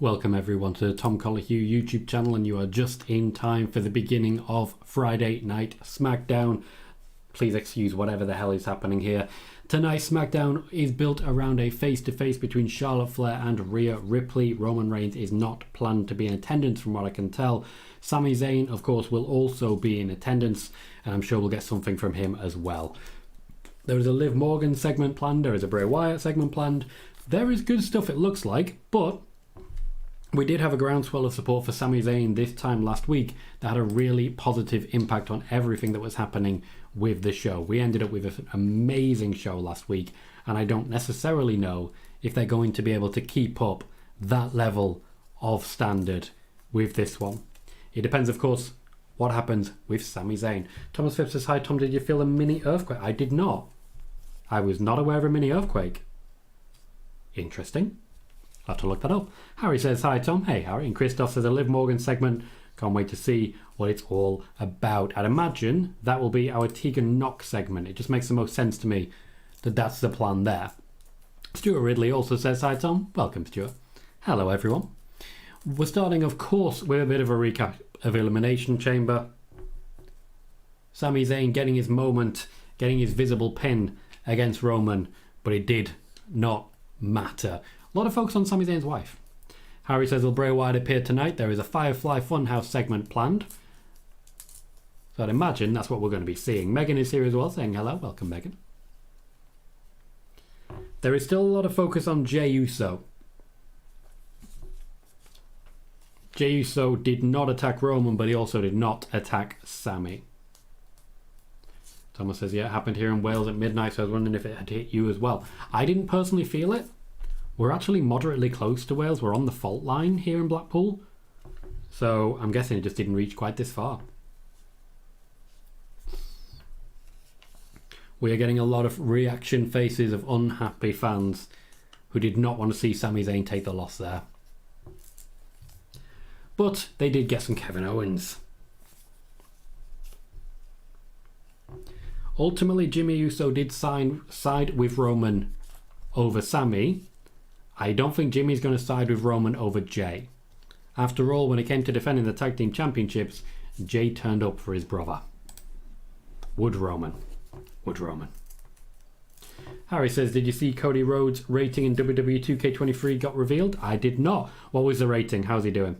Welcome everyone to the Tom Colohue YouTube channel, and you are just in time for the beginning of Friday Night SmackDown. Please excuse whatever the hell is happening here. Tonight's SmackDown is built around a face-to-face between Charlotte Flair and Rhea Ripley. Roman Reigns is not planned to be in attendance from what I can tell. Sami Zayn, of course, will also be in attendance, and I'm sure we'll get something from him as well. There is a Liv Morgan segment planned, there is a Bray Wyatt segment planned. There is good stuff, it looks like, but we did have a groundswell of support for Sami Zayn this time last week that had a really positive impact on everything that was happening with the show. We ended up with an amazing show last week, and I don't necessarily know if they're going to be able to keep up that level of standard with this one. It depends, of course, what happens with Sami Zayn. Thomas Phipps says, hi Tom, did you feel a mini earthquake? I did not. I was not aware of a mini earthquake. Interesting. I'll have to look that up. Harry says, hi Tom. Hey Harry. And Christoph says, a Liv Morgan segment. Can't wait to see what it's all about. I'd imagine that will be our Tegan Nox segment. It just makes the most sense to me that that's the plan there. Stuart Ridley also says, hi Tom. Welcome Stuart. Hello everyone. We're starting, of course, with a bit of a recap of Elimination Chamber. Sami Zayn getting his moment, getting his visible pin against Roman, but it did not matter. A lot of focus on Sami Zayn's wife. Harry says, will Bray Wyatt appear tonight? There is a Firefly Funhouse segment planned. So I'd imagine that's what we're going to be seeing. Megan is here as well, saying hello. Welcome, Megan. There is still a lot of focus on Jey Uso. Jey Uso did not attack Roman, but he also did not attack Sami. Thomas says, yeah, it happened here in Wales at midnight, so I was wondering if it had hit you as well. I didn't personally feel it. We're actually moderately close to Wales. We're on the fault line here in Blackpool. So I'm guessing it just didn't reach quite this far. We are getting a lot of reaction faces of unhappy fans who did not want to see Sami Zayn take the loss there. But they did get some Kevin Owens. Ultimately, Jimmy Uso did side with Roman over Sami. I don't think Jimmy's going to side with Roman over Jey. After all, when it came to defending the tag team championships, Jey turned up for his brother. Would Roman. Harry says, did you see Cody Rhodes' rating in WWE 2K23 got revealed? I did not. What was the rating? How's he doing?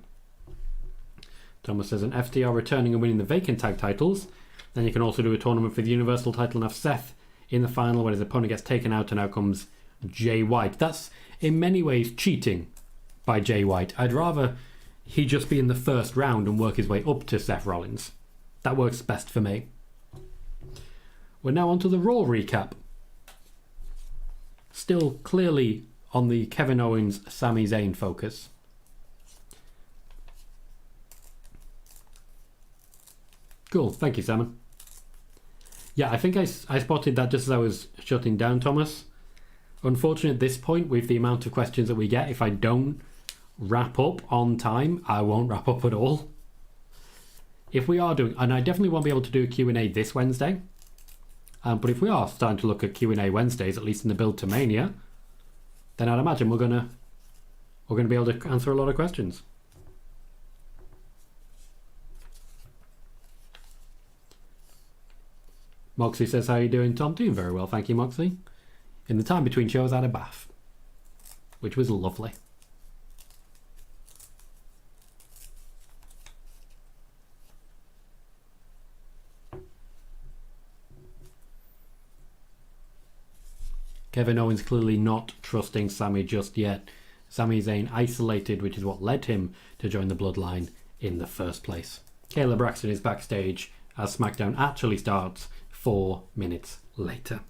Thomas says, an FTR returning and winning the vacant tag titles. Then you can also do a tournament for the Universal title and have Seth in the final when his opponent gets taken out and out comes Jay White. That's in many ways cheating by Jay White. I'd rather he just be in the first round and work his way up to Seth Rollins. That works best for me. We're now on to the Raw recap. Still clearly on the Kevin Owens, Sami Zayn focus. Cool, thank you, Simon. Yeah, I think I spotted that just as I was shutting down, Thomas. Unfortunately, at this point, with the amount of questions that we get, if I don't wrap up on time, I won't wrap up at all. If we are doing, and I definitely won't be able to do a Q&A this Wednesday, but if we are starting to look at Q&A Wednesdays, at least in the build to Mania, then I'd imagine we're gonna be able to answer a lot of questions. Moxie says, how are you doing, Tom? Doing very well, thank you, Moxie. In the time between shows, I had a bath, which was lovely. Kevin Owens clearly not trusting Sami just yet. Sami Zayn isolated, which is what led him to join the Bloodline in the first place. Kayla Braxton is backstage as SmackDown actually starts 4 minutes later.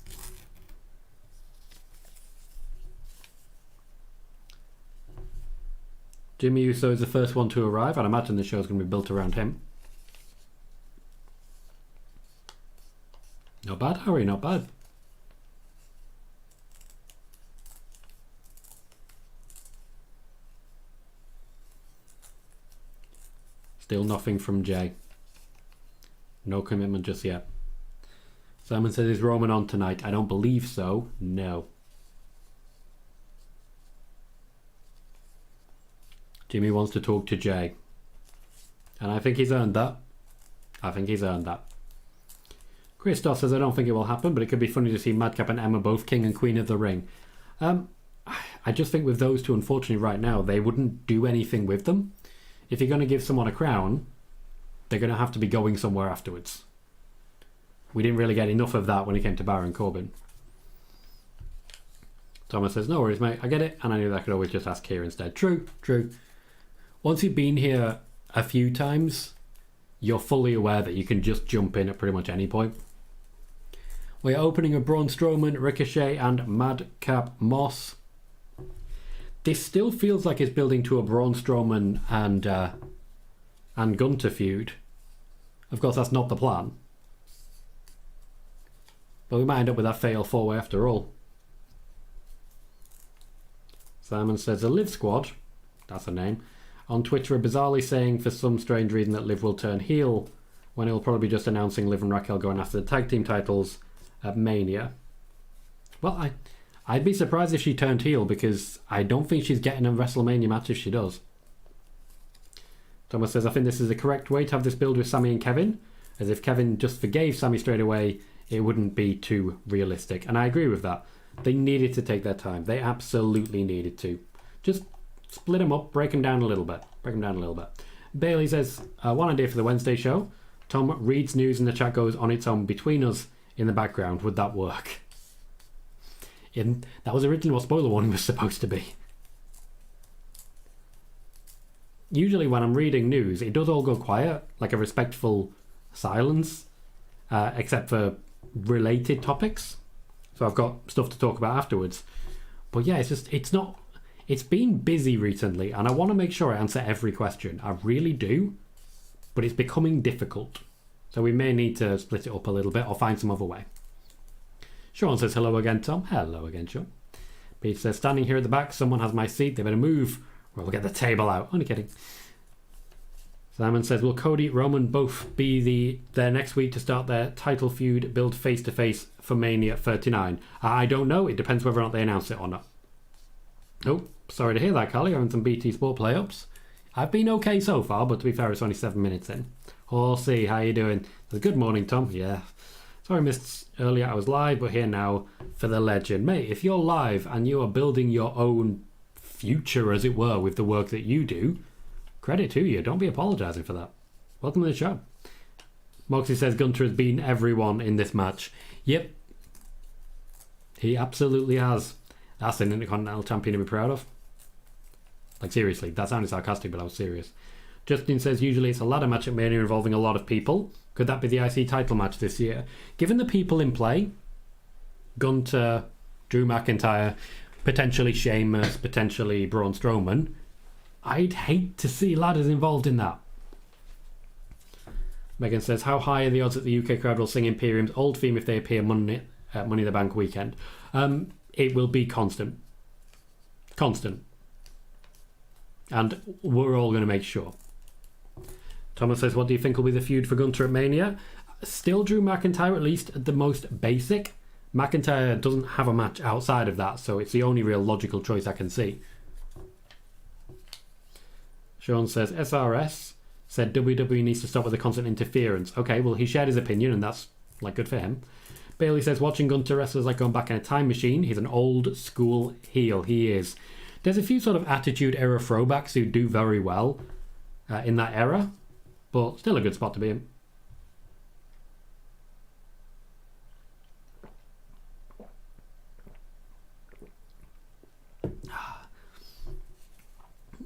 Jimmy Uso is the first one to arrive. I'd imagine the show's going to be built around him. Not bad, Harry, not bad. Still nothing from Jey. No commitment just yet. Simon says, is Roman on tonight? I don't believe so. No. Jimmy wants to talk to Jay. And I think he's earned that. Christoph says, I don't think it will happen, but it could be funny to see Madcap and Emma both king and queen of the ring. I just think with those two, unfortunately, right now, they wouldn't do anything with them. If you're going to give someone a crown, they're going to have to be going somewhere afterwards. We didn't really get enough of that when it came to Baron Corbin. Thomas says, no worries, mate. I get it, and I knew that I could always just ask here instead. True. Once you've been here a few times, you're fully aware that you can just jump in at pretty much any point. We're opening a Braun Strowman, Ricochet, and Madcap Moss. This still feels like it's building to a Braun Strowman and Gunter feud. Of course, that's not the plan. But we might end up with that fatal four-way after all. Simon says, the Liv Squad, that's a name, on Twitter are bizarrely saying for some strange reason that Liv will turn heel, when he'll probably be just announcing Liv and Raquel going after the tag team titles at Mania. Well, I'd be surprised if she turned heel, because I don't think she's getting a WrestleMania match if she does. Thomas says, I think this is the correct way to have this build with Sami and Kevin, as if Kevin just forgave Sami straight away, it wouldn't be too realistic. And I agree with that. They needed to take their time. They absolutely needed to. Just split them up, break them down a little bit. Bailey says, one idea for the Wednesday show. Tom reads news and the chat goes on its own between us in the background. Would that work? That was originally what spoiler warning was supposed to be. Usually when I'm reading news, it does all go quiet, like a respectful silence, except for related topics. So I've got stuff to talk about afterwards. But yeah, it's been busy recently, and I want to make sure I answer every question. I really do, but it's becoming difficult. So we may need to split it up a little bit or find some other way. Sean says, hello again, Tom. Hello again, Sean. Pete says, standing here at the back, someone has my seat. They better move, or we'll get the table out. Only kidding. Simon says, will Cody, Roman both be there next week to start their title feud, build face-to-face for Mania 39? I don't know. It depends whether or not they announce it or not. Oh, sorry to hear that, Carly. Having some BT Sport play-ups. I've been okay so far, but to be fair, it's only 7 minutes in. Horsey, how you doing? Good morning, Tom. Yeah. Sorry I missed earlier. I was live, but here now for the legend. Mate, if you're live and you are building your own future, as it were, with the work that you do, credit to you. Don't be apologising for that. Welcome to the show. Moxie says Gunter has beaten everyone in this match. Yep. He absolutely has. That's an Intercontinental Champion to be proud of. Like, seriously. That sounded sarcastic, but I was serious. Justin says usually it's a ladder match at Mania involving a lot of people. Could that be the IC title match this year? Given the people in play, Gunter, Drew McIntyre, potentially Sheamus, potentially Braun Strowman, I'd hate to see ladders involved in that. Megan says, how high are the odds that the UK crowd will sing Imperium's old theme if they appear Money in the Bank weekend? It will be constant. And we're all going to make sure. Thomas says, what do you think will be the feud for Gunter at Mania? Still Drew McIntyre, at least at the most basic. McIntyre doesn't have a match outside of that, so it's the only real logical choice I can see. Sean says, SRS said WWE needs to stop with the constant interference. Okay, well, he shared his opinion, and that's, like, good for him. Bailey says, watching Gunter wrestle is like going back in a time machine. He's an old school heel. He is. There's a few sort of Attitude Era throwbacks who do very well in that era, but still a good spot to be in.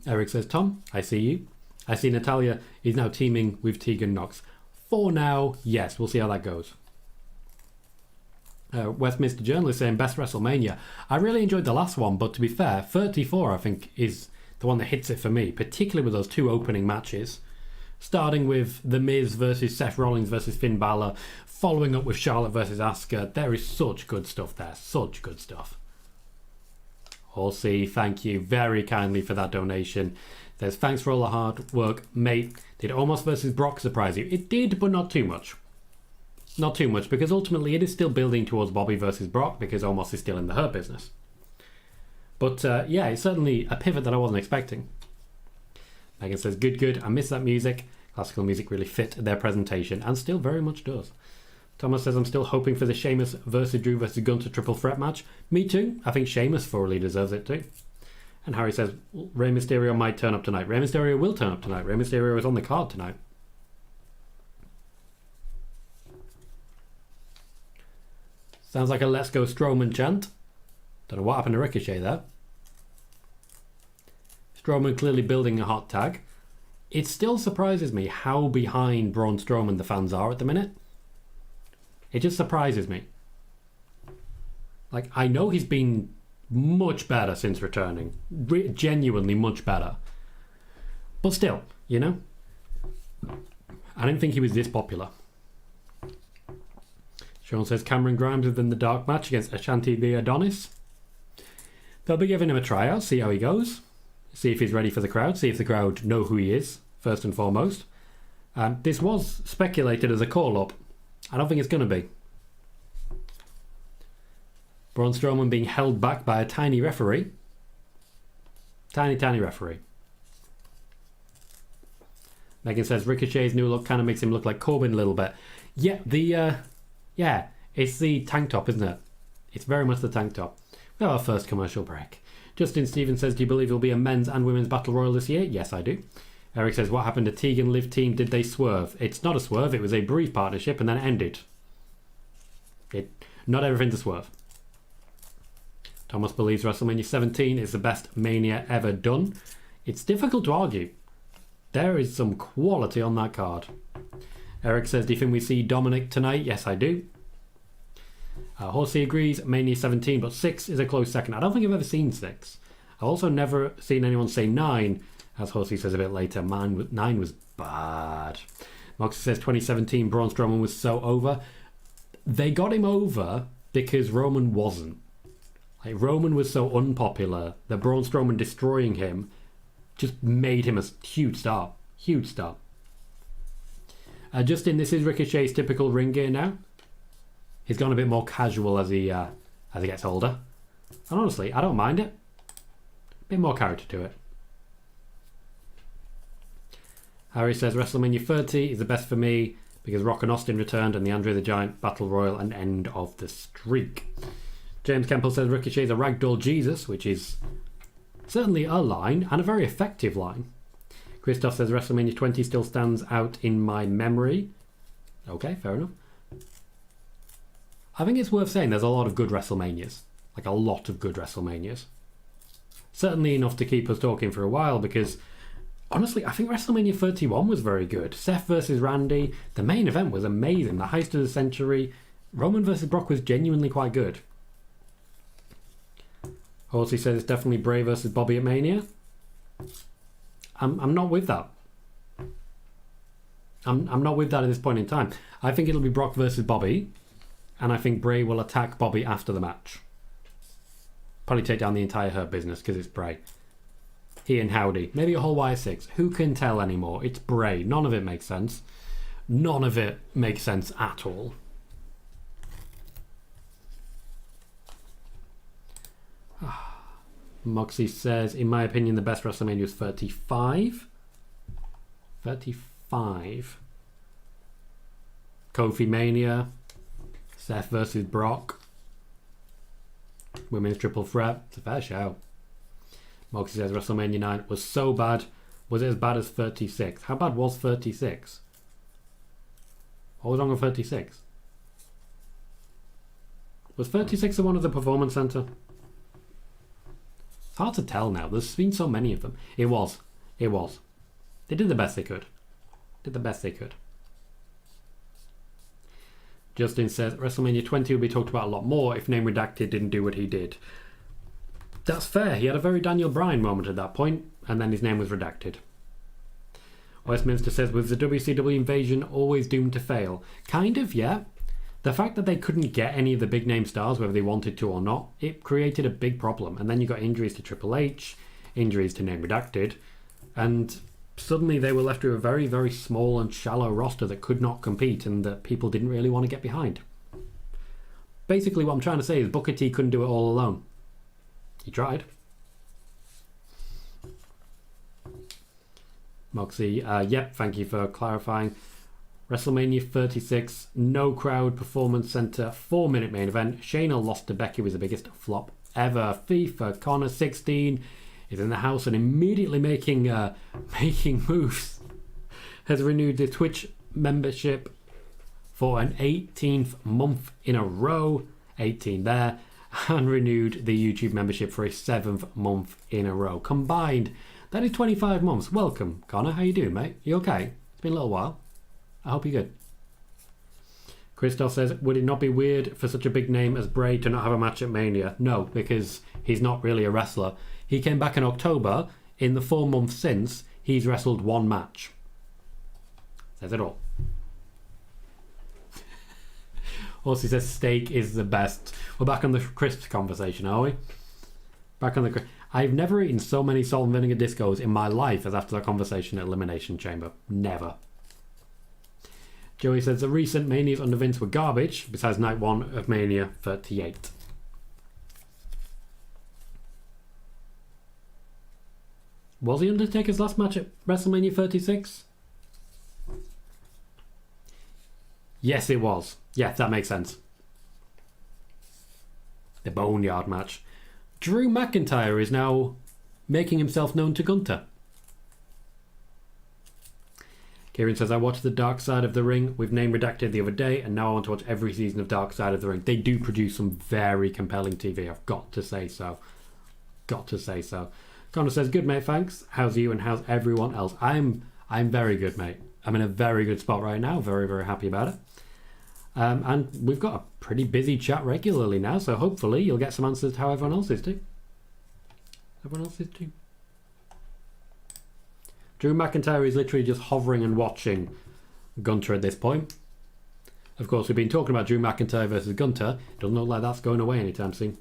Eric says, Tom, I see you. I see Natalya is now teaming with Tegan Nox. For now, yes. We'll see how that goes. Westminster Journalist saying, best WrestleMania. I really enjoyed the last one, but to be fair, 34, I think, is the one that hits it for me, particularly with those two opening matches. Starting with The Miz versus Seth Rollins versus Finn Balor, following up with Charlotte versus Asuka. There is such good stuff there. Such good stuff. Horsey, thank you very kindly for that donation. There's thanks for all the hard work, mate. Did Omos versus Brock surprise you? It did, but not too much. Not too much, because ultimately it is still building towards Bobby versus Brock, because Omos is still in the Hurt business. But yeah, it's certainly a pivot that I wasn't expecting. Megan says, good. I miss that music. Classical music really fit their presentation and still very much does. Thomas says, I'm still hoping for the Sheamus versus Drew versus Gunter triple threat match. Me too. I think Sheamus thoroughly deserves it too. And Harry says, Rey Mysterio might turn up tonight. Rey Mysterio will turn up tonight. Rey Mysterio is on the card tonight. Sounds like a Let's Go Strowman chant. Don't know what happened to Ricochet there. Strowman clearly building a hot tag. It still surprises me how behind Braun Strowman the fans are at the minute. It just surprises me. Like, I know he's been much better since returning. Genuinely much better. But still, you know? I didn't think he was this popular. Sean says Cameron Grimes within the dark match against Ashanti the Adonis. They'll be giving him a tryout, see how he goes. See if he's ready for the crowd. See if the crowd know who he is, first and foremost. This was speculated as a call-up. I don't think it's going to be. Braun Strowman being held back by a tiny referee. Tiny referee. Megan says Ricochet's new look kind of makes him look like Corbin a little bit. Yeah, it's the tank top, isn't it? It's very much the tank top. We have our first commercial break. Justin Stevens says, do you believe it will be a men's and women's battle royal this year? Yes, I do. Eric says, what happened to Tegan Liv team? Did they swerve? It's not a swerve. It was a brief partnership and then it ended. Not everything to swerve. Thomas believes WrestleMania 17 is the best Mania ever done. It's difficult to argue. There is some quality on that card. Eric says, do you think we see Dominic tonight? Yes, I do. Horsey agrees, Mania 17, but 6 is a close second. I don't think I've ever seen 6. I've also never seen anyone say 9, as Horsey says a bit later. 9 was bad. Moxie says 2017, Braun Strowman was so over. They got him over because Roman wasn't. Like, Roman was so unpopular that Braun Strowman destroying him just made him a huge star. Huge star. Justin, this is Ricochet's typical ring gear now. He's gone a bit more casual as he gets older. And honestly, I don't mind it. A bit more character to it. Harry says WrestleMania 30 is the best for me because Rock and Austin returned and the Andre the Giant Battle Royal and end of the streak. James Campbell says Ricochet is a ragdoll Jesus, which is certainly a line and a very effective line. Christoph says WrestleMania 20 still stands out in my memory. Okay, fair enough. I think it's worth saying there's a lot of good WrestleManias. Like a lot of good WrestleManias. Certainly enough to keep us talking for a while because, honestly, I think WrestleMania 31 was very good. Seth versus Randy. The main event was amazing. The heist of the century. Roman versus Brock was genuinely quite good. Horsey says it's definitely Bray versus Bobby at Mania. I'm not with that. I'm not with that at this point in time. I think it'll be Brock versus Bobby. And I think Bray will attack Bobby after the match. Probably take down the entire Hurt Business because it's Bray. He and Howdy. Maybe a whole Y6. Who can tell anymore? It's Bray. None of it makes sense. None of it makes sense at all. Moxie says, in my opinion, the best WrestleMania was 35. 35. Kofi Mania. Seth versus Brock. Women's triple threat. It's a fair shout. Moxie says WrestleMania 9 was so bad. Was it as bad as 36? How bad was 36? What was wrong with 36? Was 36 the one at the Performance Center? It's hard to tell now. There's been so many of them. It was. It was. They did the best they could. Justin says WrestleMania 20 will be talked about a lot more if Name Redacted didn't do what he did. That's fair. He had a very Daniel Bryan moment at that point, and then his name was redacted. Westminster says, was the WCW invasion always doomed to fail? Kind of, yeah. The fact that they couldn't get any of the big name stars, whether they wanted to or not, it created a big problem. And then you got injuries to Triple H, injuries to Name Redacted, and suddenly they were left with a very, very small and shallow roster that could not compete and that people didn't really want to get behind. Basically what I'm trying to say is Booker T couldn't do it all alone. He tried. Moxie, yep, thank you for clarifying. WrestleMania 36, no crowd, Performance Center, 4-minute main event. Shayna lost to Becky, was the biggest flop ever. FIFA Connor 16 is in the house and immediately making moves. Has renewed the Twitch membership for an 18th month in a row. 18 there. And renewed the YouTube membership for a 7th month in a row. Combined, that is 25 months. Welcome, Connor. How you doing, mate? You okay? It's been a little while. I hope you're good. Christoph says, would it not be weird for such a big name as Bray to not have a match at Mania? No, because he's not really a wrestler. He came back in October. In the 4 months since, he's wrestled 1 match. Says it all. Also says steak is the best. We're back on the crisps conversation, are we? Back on the crisps. I've never eaten so many salt and vinegar discos in my life as after that conversation at Elimination Chamber. Never. Joey says the recent Manias under Vince were garbage, besides night 1 of Mania 38. Was the Undertaker's last match at WrestleMania 36? Yes, it was. Yeah, that makes sense. The Boneyard match. Drew McIntyre is now making himself known to Gunther. Kieran says, I watched The Dark Side of the Ring with name redacted the other day, and now I want to watch every season of Dark Side of the Ring. They do produce some very compelling TV, I've got to say so. Got to say so. Connor says, good mate, thanks. How's you and how's everyone else? I'm very good, mate. I'm in a very good spot right now. Very, very happy about it. And we've got a pretty busy chat regularly now, so hopefully you'll get some answers to how everyone else is too. Everyone else is too. Drew McIntyre is literally just hovering and watching Gunther at this point. Of course, we've been talking about Drew McIntyre versus Gunther. Doesn't look like that's going away anytime soon.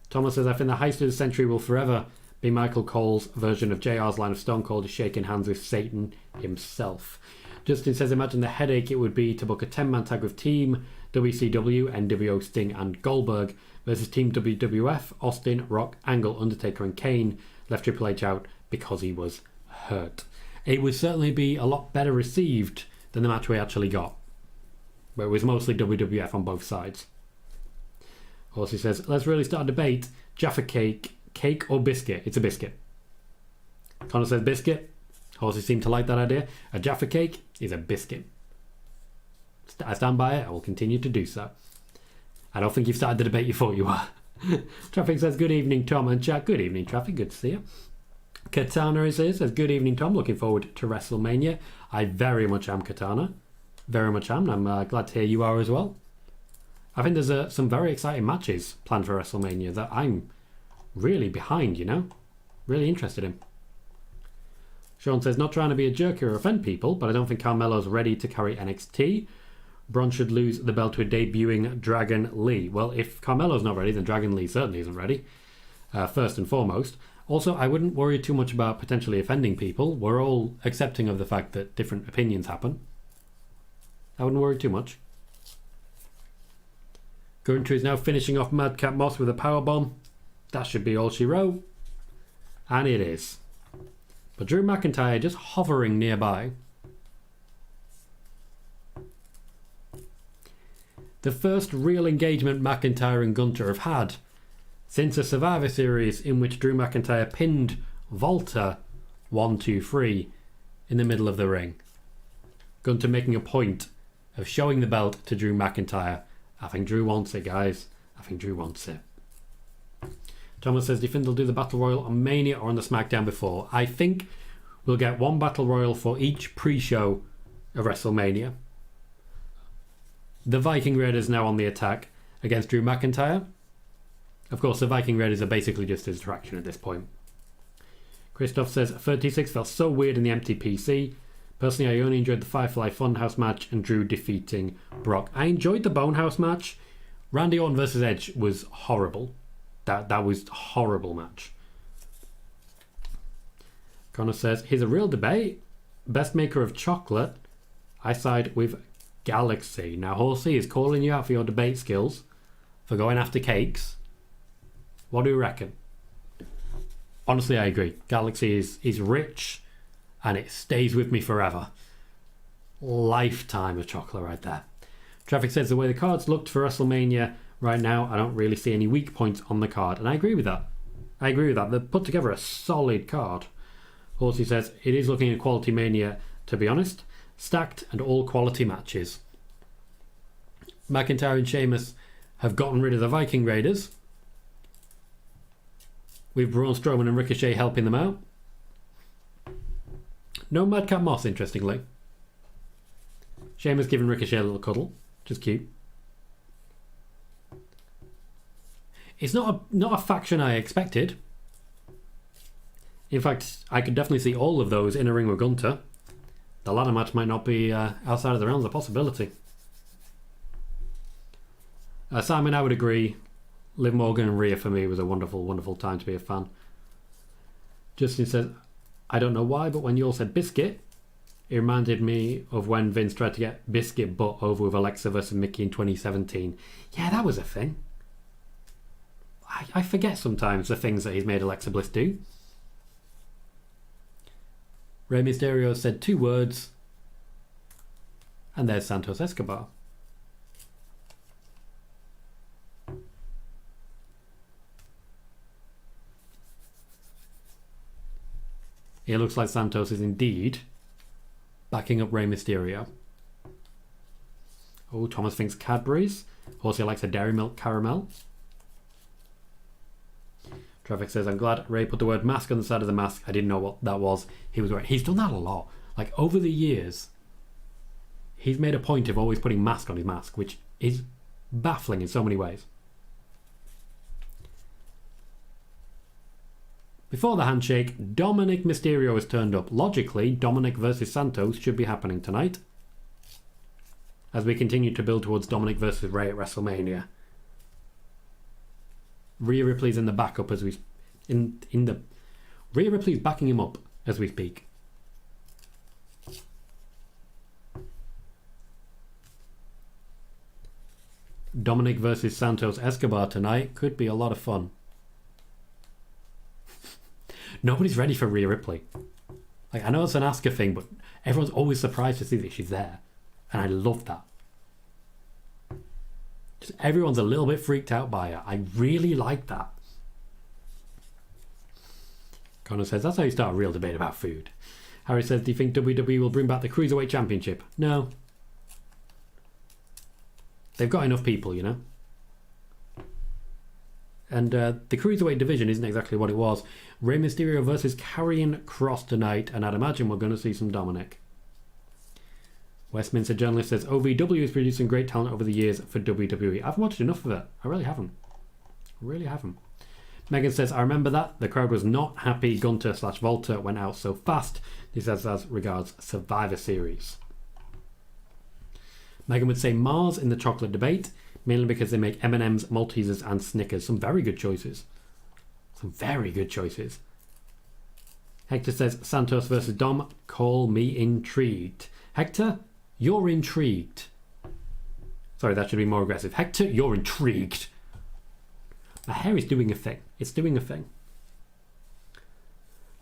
Thomas says, I think the heist of the century will forever be Michael Cole's version of JR's line of Stone Cold is shaking hands with Satan himself. Justin says, imagine the headache it would be to book a 10-man tag with Team WCW, NWO, Sting and Goldberg versus Team WWF, Austin, Rock, Angle, Undertaker and Kane. Left Triple H out because he was hurt. It would certainly be a lot better received than the match we actually got, where it was mostly WWF on both sides. Horsey says, let's really start a debate. Jaffa cake or biscuit? It's a biscuit. Connor says biscuit. Horsey seemed to like that idea. A Jaffa cake is a biscuit. I stand by it. I will continue to do so. I don't think you've started the debate you thought you were. Traffic says, good evening, Tom and chat. Good evening, Traffic. Good to see you. Katana is here. Says, good evening, Tom. Looking forward to WrestleMania. I very much am, Katana. Very much am. I'm glad to hear you are as well. I think there's some very exciting matches planned for WrestleMania that I'm really behind, you know? Really interested in. Sean says, not trying to be a jerk or offend people, but I don't think Carmelo's ready to carry NXT. Braun should lose the belt to a debuting Dragon Lee. Well, if Carmelo's not ready, then Dragon Lee certainly isn't ready, first and foremost. Also, I wouldn't worry too much about potentially offending people. We're all accepting of the fact that different opinions happen. I wouldn't worry too much. Gunther is now finishing off Madcap Moss with a powerbomb. That should be all she wrote. And it is. But Drew McIntyre just hovering nearby. The first real engagement McIntyre and Gunther have had since a Survivor Series in which Drew McIntyre pinned Walter 1-2-3 in the middle of the ring. Gunther making a point of showing the belt to Drew McIntyre. I think Drew wants it, guys. I think Drew wants it. Thomas says, do you think they'll do the Battle Royal on Mania or on the SmackDown before? I think we'll get one Battle Royal for each pre-show of WrestleMania. The Viking Raiders now on the attack against Drew McIntyre. Of course, the Viking Raiders are basically just a distraction at this point. Christoph says, 36 felt so weird in the empty PC. Personally, I only enjoyed the Firefly Funhouse match and Drew defeating Brock. I enjoyed the Bonehouse match. Randy Orton versus Edge was horrible. That was a horrible match. Connor says, here's a real debate. Best maker of chocolate. I side with Galaxy. Now, Horsey is calling you out for your debate skills for going after cakes. What do you reckon? Honestly, I agree. Galaxy is rich and it stays with me forever. Lifetime of chocolate right there. Traffic says the way the cards looked for WrestleMania right now, I don't really see any weak points on the card, and I agree with that. They've put together a solid card. Horsey says it is looking a quality Mania, to be honest. Stacked and all quality matches. McIntyre and Sheamus have gotten rid of the Viking Raiders, with Braun Strowman and Ricochet helping them out. No Madcap Moss, interestingly. Sheamus giving Ricochet a little cuddle. Just cute. It's not a faction I expected. In fact, I could definitely see all of those in a ring with Gunter. The ladder match might not be outside of the realms of possibility. Simon, I would agree. Liv Morgan and Rhea for me was a wonderful, wonderful time to be a fan. Justin says, I don't know why, but when you all said biscuit, it reminded me of when Vince tried to get Biscuit Butt over with Alexa versus Mickey in 2017. Yeah, that was a thing. I forget sometimes the things that he's made Alexa Bliss do. Rey Mysterio said 2 words, and there's Santos Escobar. It looks like Santos is indeed backing up Rey Mysterio. Oh, Thomas thinks Cadbury's. Horsey likes a Dairy Milk Caramel. Traffic says, I'm glad Ray put the word mask on the side of the mask. I didn't know what that was. He was right. He's done that a lot. Like, over the years, he's made a point of always putting mask on his mask, which is baffling in so many ways. Before the handshake, Dominic Mysterio has turned up. Logically, Dominic versus Santos should be happening tonight, as we continue to build towards Dominic versus Rey at WrestleMania. Rhea Ripley's in the backup as we... Rhea Ripley's backing him up as we speak. Dominic versus Santos Escobar tonight could be a lot of fun. Nobody's ready for Rhea Ripley. Like, I know it's an Asuka thing, but everyone's always surprised to see that she's there. And I love that. Just everyone's a little bit freaked out by her. I really like that. Connor says, that's how you start a real debate about food. Harry says, do you think WWE will bring back the Cruiserweight Championship? No. They've got enough people, you know. And the Cruiserweight division isn't exactly what it was. Rey Mysterio versus Karrion Kross tonight, and I'd imagine we're going to see some Dominic. Westminster journalist says, OVW is producing great talent over the years for WWE. I haven't watched enough of it. I really haven't. Megan says, I remember that. The crowd was not happy Gunter/Volta went out so fast. This is as regards Survivor Series. Megan would say Mars in the chocolate debate, mainly because they make M&M's, Maltesers and Snickers. Some very good choices. Hector says, Santos versus Dom, call me intrigued. Hector, you're intrigued. Sorry, that should be more aggressive. Hector, you're intrigued. My hair is doing a thing. It's doing a thing.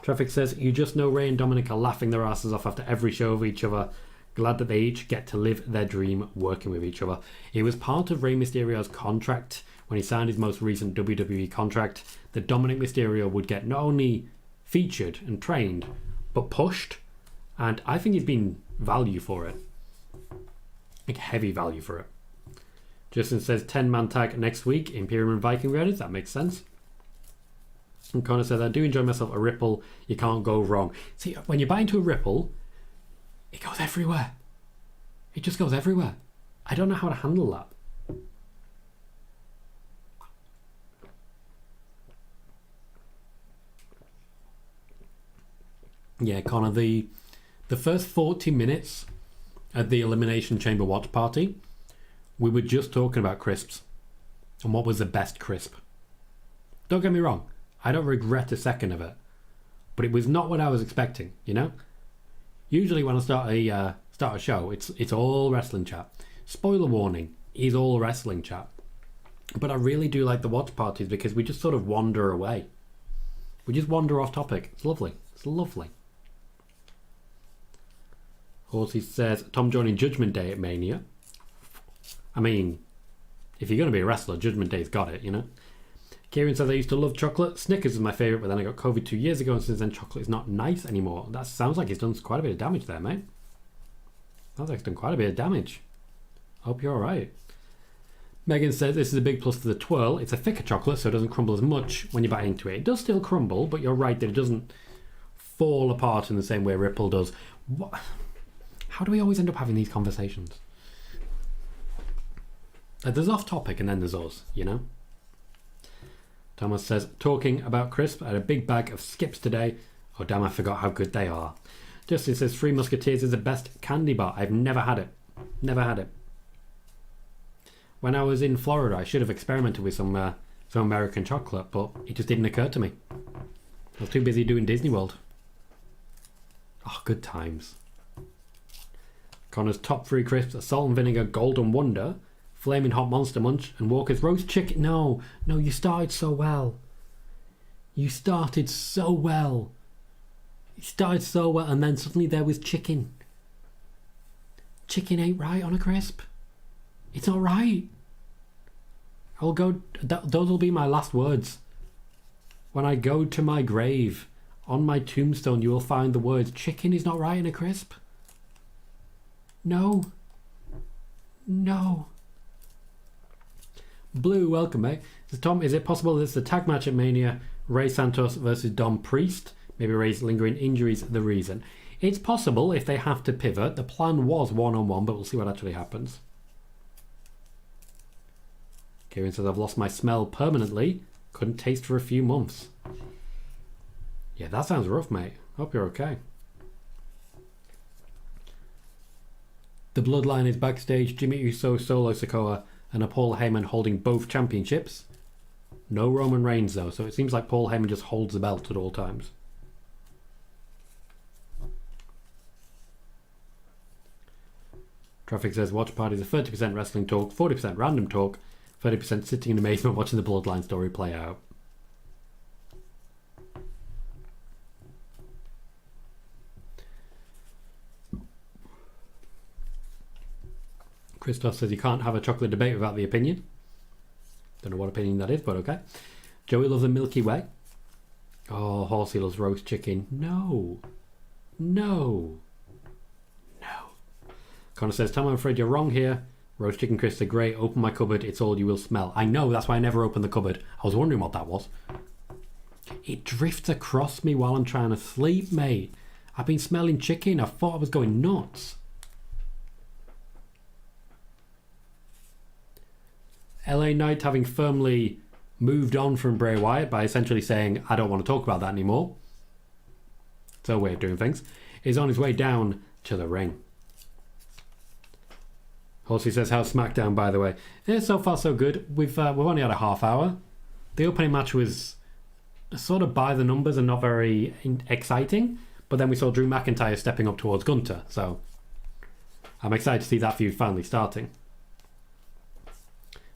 Traffic says, you just know Ray and Dominic are laughing their asses off after every show of each other. Glad that they each get to live their dream working with each other. It was part of Rey Mysterio's contract when he signed his most recent WWE contract that Dominic Mysterio would get not only featured and trained, but pushed. And I think he's been value for it. Like heavy value for it. Justin says 10-man tag next week, Imperium and Viking Raiders. That makes sense. And Connor says, I do enjoy myself a Ripple. You can't go wrong. See, when you buy into a Ripple, it goes everywhere. It just goes everywhere. I don't know how to handle that. Yeah, Connor, the first 40 minutes at the Elimination Chamber watch party, we were just talking about crisps and what was the best crisp. Don't get me wrong, I don't regret a second of it, but it was not what I was expecting, you know? Usually when I start a show, it's all wrestling chat. Spoiler warning, is all wrestling chat. But I really do like the watch parties because we just sort of wander away. We just wander off topic. It's lovely. It's lovely. Horsey says, Tom joining Judgment Day at Mania. I mean, if you're going to be a wrestler, Judgment Day's got it, you know? Kieran says, I used to love chocolate. Snickers is my favourite, but then I got COVID 2 years ago, and since then chocolate is not nice anymore. That sounds like he's done quite a bit of damage there, mate. Sounds like he's done quite a bit of damage. Hope you're alright. Megan says, this is a big plus to the twirl. It's a thicker chocolate, so it doesn't crumble as much when you bite into it. It does still crumble, but you're right that it doesn't fall apart in the same way Ripple does. What? How do we always end up having these conversations? There's off topic and then there's us, you know? Thomas says, talking about crisp, I had a big bag of Skips today. Oh damn, I forgot how good they are. Justin says, Three Musketeers is the best candy bar. I've never had it. Never had it. When I was in Florida, I should have experimented with some American chocolate, but it just didn't occur to me. I was too busy doing Disney World. Oh, good times. Connor's top 3 crisps are Salt and Vinegar Golden Wonder, Flaming Hot Monster Munch, and Walker's Roast Chicken. No, you started so well. You started so well. And then suddenly there was chicken. Chicken ain't right on a crisp. It's not right. I'll go. Those will be my last words. When I go to my grave, on my tombstone, you will find the words, chicken is not right in a crisp. No. Blue, welcome, mate. So, Tom, is it possible that it's the tag match at Mania, Rey Santos versus Dom Priest? Maybe Rey's lingering injuries the reason. It's possible if they have to pivot. The plan was one-on-one, but we'll see what actually happens. Kieran says, I've lost my smell permanently. Couldn't taste for a few months. Yeah, that sounds rough, mate. Hope you're okay. The Bloodline is backstage. Jimmy Uso, Solo Sikoa, and a Paul Heyman holding both championships. No Roman Reigns, though, so it seems like Paul Heyman just holds the belt at all times. Traffic says, watch parties are 30% wrestling talk, 40% random talk, 30% sitting in amazement watching the Bloodline story play out. Christoph says you can't have a chocolate debate without the opinion. Don't know what opinion that is, but okay. Joey loves the Milky Way. Oh, Horsey loves roast chicken. No. Connor says, Tom, I'm afraid you're wrong here. Roast chicken crisps are great. Open my cupboard. It's all you will smell. I know, that's why I never opened the cupboard. I was wondering what that was. It drifts across me while I'm trying to sleep, mate. I've been smelling chicken. I thought I was going nuts. LA Knight having firmly moved on from Bray Wyatt by essentially saying, I don't want to talk about that anymore. It's a way of doing things. Is on his way down to the ring. Horsey says, how's SmackDown, by the way? Yeah, so far so good. We've only had a half hour. The opening match was sort of by the numbers and not very exciting, but then we saw Drew McIntyre stepping up towards Gunter, so I'm excited to see that feud finally starting.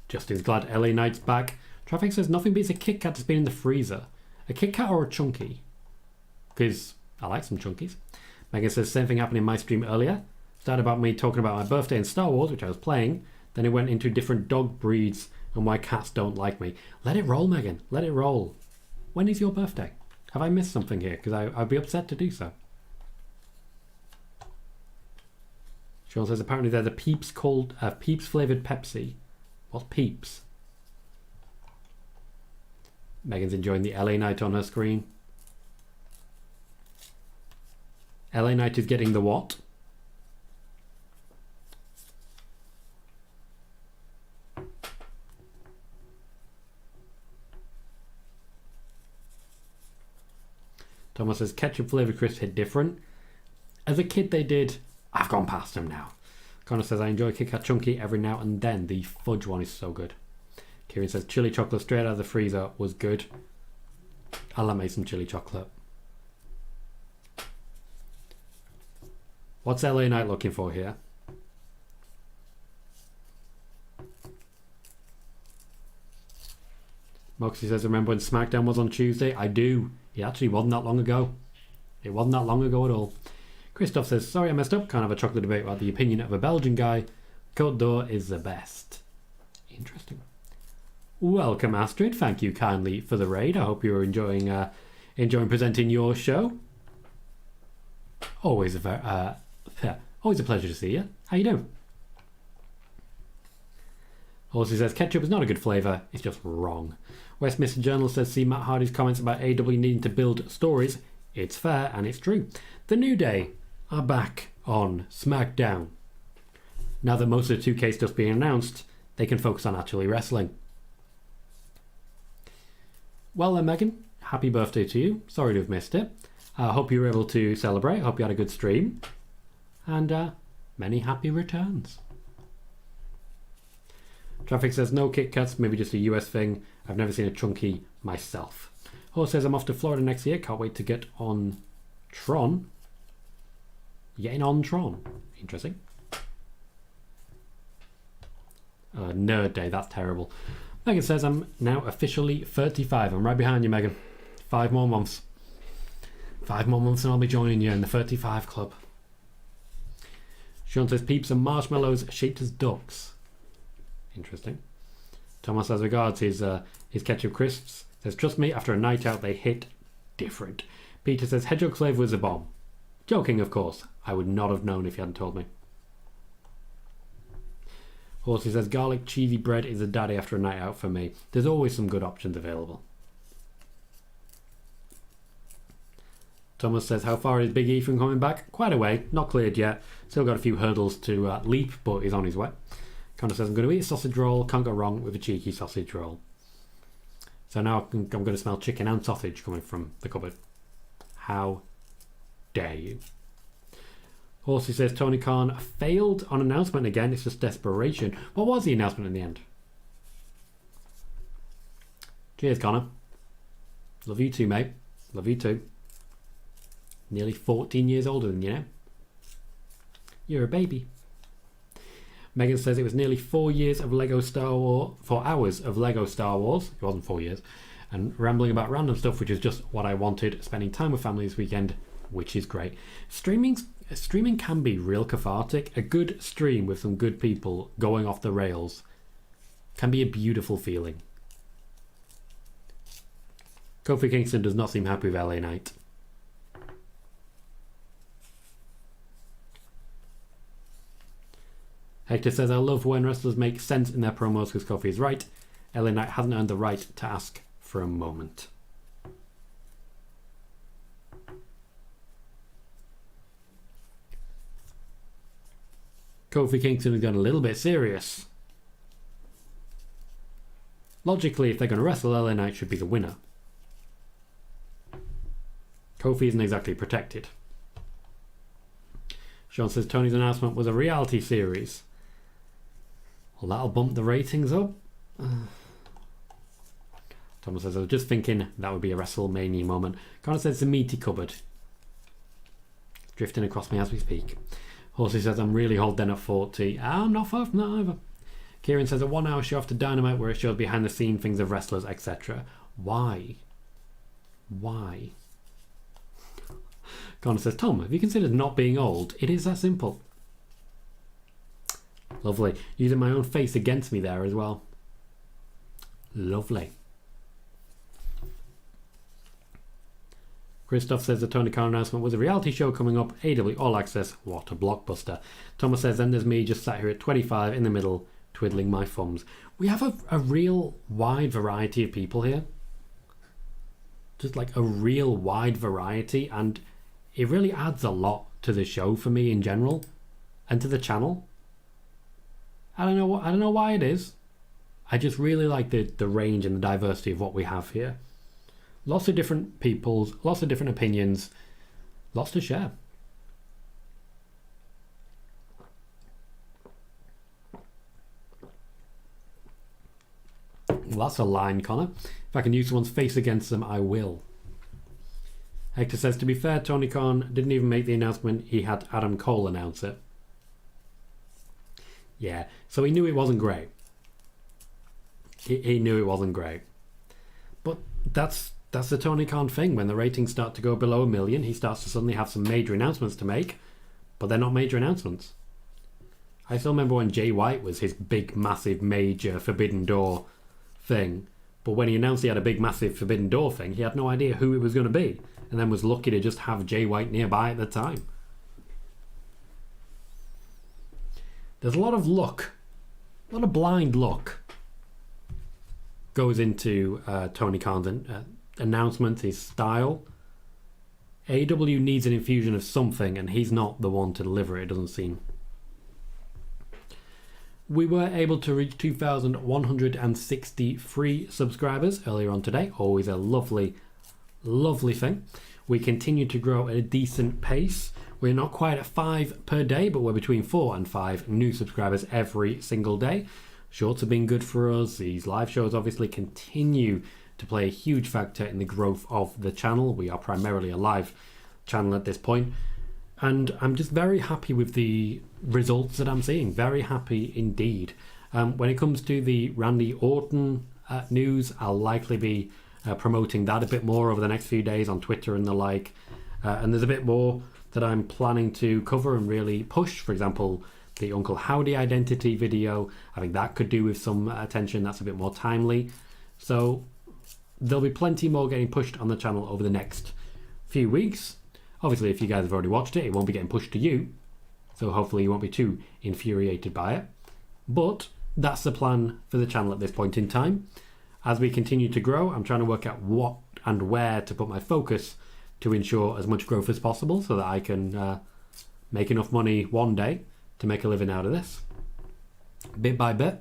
Justin's glad LA Knight's back. Traffic says nothing beats a Kit Kat that's been in the freezer. A Kit Kat or a Chunky? Because I like some Chunkies. Megan says same thing happened in my stream earlier. Started about me talking about my birthday in Star Wars, which I was playing. Then it went into different dog breeds and why cats don't like me. Let it roll, Megan. Let it roll. When is your birthday? Have I missed something here? Because I'd be upset to do so. Sean says apparently there's a Peeps called Peeps flavoured Pepsi. What's Peeps? Megan's enjoying the LA Knight on her screen. LA Knight is getting the what? Thomas says ketchup flavoured crisps hit different. As a kid they did. I've gone past them now. Connor says I enjoy Kit Kat Chunky every now and then. The fudge one is so good. Kieran says chili chocolate straight out of the freezer was good. I love me some chili chocolate. What's LA Knight looking for here? Moxie says remember when SmackDown was on Tuesday? I do. It actually wasn't that long ago. It wasn't that long ago at all. Christoph says, sorry I messed up. Can't have a chocolate debate about the opinion of a Belgian guy. Côte d'Or is the best. Interesting. Welcome, Astrid. Thank you kindly for the raid. I hope you're enjoying presenting your show. Always a pleasure to see you. How you doing? Also says ketchup is not a good flavour, it's just wrong. Westminster Journal says, see Matt Hardy's comments about AEW needing to build stories. It's fair and it's true. The New Day are back on SmackDown. Now that most of the 2K stuff's being announced, they can focus on actually wrestling. Well then, Megan, happy birthday to you. Sorry to have missed it. I hope you were able to celebrate. I hope you had a good stream. And many happy returns. Traffic says no Kit Kats, maybe just a US thing. I've never seen a chunky myself. Horse says I'm off to Florida next year. Can't wait to get on Tron. Getting on Tron. Interesting. Nerd Day, that's terrible. Megan says I'm now officially 35. I'm right behind you, Megan. 5 more months. 5 more months and I'll be joining you in the 35 club. Sean says peeps and marshmallows shaped as ducks. Interesting. Thomas as regards his ketchup crisps. Says trust me, after a night out they hit different. Peter says hedgehog slave was a bomb. Joking, of course. I would not have known if you hadn't told me. Horsey says garlic cheesy bread is a daddy after a night out for me. There's always some good options available. Thomas says how far is Big E from coming back? Quite a way, not cleared yet. Still got a few hurdles to leap, but he's on his way. Connor says I'm going to eat a sausage roll. Can't go wrong with a cheeky sausage roll. So now I'm going to smell chicken and sausage coming from the cupboard. How dare you? Horsey says Tony Khan failed on announcement again. It's just desperation. What was the announcement in the end? Cheers, Connor. Love you too, mate. Love you too. Nearly 14 years older than you now. You're a baby. Megan says it was nearly 4 years of Lego Star Wars, 4 hours of Lego Star Wars. It wasn't 4 years. And rambling about random stuff, which is just what I wanted. Spending time with family this weekend, which is great. Streaming can be real cathartic. A good stream with some good people going off the rails can be a beautiful feeling. Kofi Kingston does not seem happy with LA Knight. Hector says, I love when wrestlers make sense in their promos because Kofi is right. LA Knight hasn't earned the right to ask for a moment. Kofi Kingston has gone a little bit serious. Logically, if they're going to wrestle, LA Knight should be the winner. Kofi isn't exactly protected. Sean says Tony's announcement was a reality series. Well, that'll bump the ratings up. Thomas says, I was just thinking that would be a WrestleMania moment. Connor says it's a meaty cupboard. Drifting across me as we speak. Horsey says, I'm really holding at 40. I'm not far from that either. Kieran says, a 1 hour show after Dynamite where it shows behind the scene things of wrestlers, etc. Why? Why? Connor says, Tom, have you considered not being old? It is that simple. Lovely. Using my own face against me there as well. Lovely. Christoph says the Tony Khan announcement was a reality show coming up. AW All Access. What a blockbuster. Thomas says, then there's me just sat here at 25 in the middle, twiddling my thumbs. We have a real wide variety of people here. Just like a real wide variety, and it really adds a lot to the show for me in general and to the channel. I don't know why it is. I just really like the range and the diversity of what we have here. Lots of different peoples, lots of different opinions, lots to share. Well, that's a line, Connor. If I can use someone's face against them, I will. Hector says, to be fair, Tony Khan didn't even make the announcement. He had Adam Cole announce it. Yeah, so he knew it wasn't great. He knew it wasn't great. But that's the Tony Khan thing. When the ratings start to go below 1 million, he starts to suddenly have some major announcements to make. but they're not major announcements. I still remember when Jay White was his big, massive, major Forbidden Door thing. But when he announced he had a big, massive Forbidden Door thing, he had no idea who it was going to be. And then was lucky to just have Jay White nearby at the time. There's a lot of luck. A lot of blind luck goes into Tony Khan's announcement, his style. AEW needs an infusion of something, and he's not the one to deliver it, it doesn't seem. We were able to reach 2,163 subscribers earlier on today. Always a lovely, lovely thing. We continue to grow at a decent pace. We're not quite at 5 per day, but we're between 4 and 5 new subscribers every single day. Shorts have been good for us. These live shows obviously continue to play a huge factor in the growth of the channel. We are primarily a live channel at this point. And I'm just very happy with the results that I'm seeing. Very happy indeed. When it comes to the Randy Orton news, I'll likely be promoting that a bit more over the next few days on Twitter and the like. And there's a bit more that I'm planning to cover and really push. For example, the Uncle Howdy identity video. I think that could do with some attention. That's a bit more timely. So there'll be plenty more getting pushed on the channel over the next few weeks. Obviously, if you guys have already watched it, it won't be getting pushed to you. So hopefully you won't be too infuriated by it. But that's the plan for the channel at this point in time. As we continue to grow, I'm trying to work out what and where to put my focus to ensure as much growth as possible so that I can make enough money one day to make a living out of this. Bit by bit,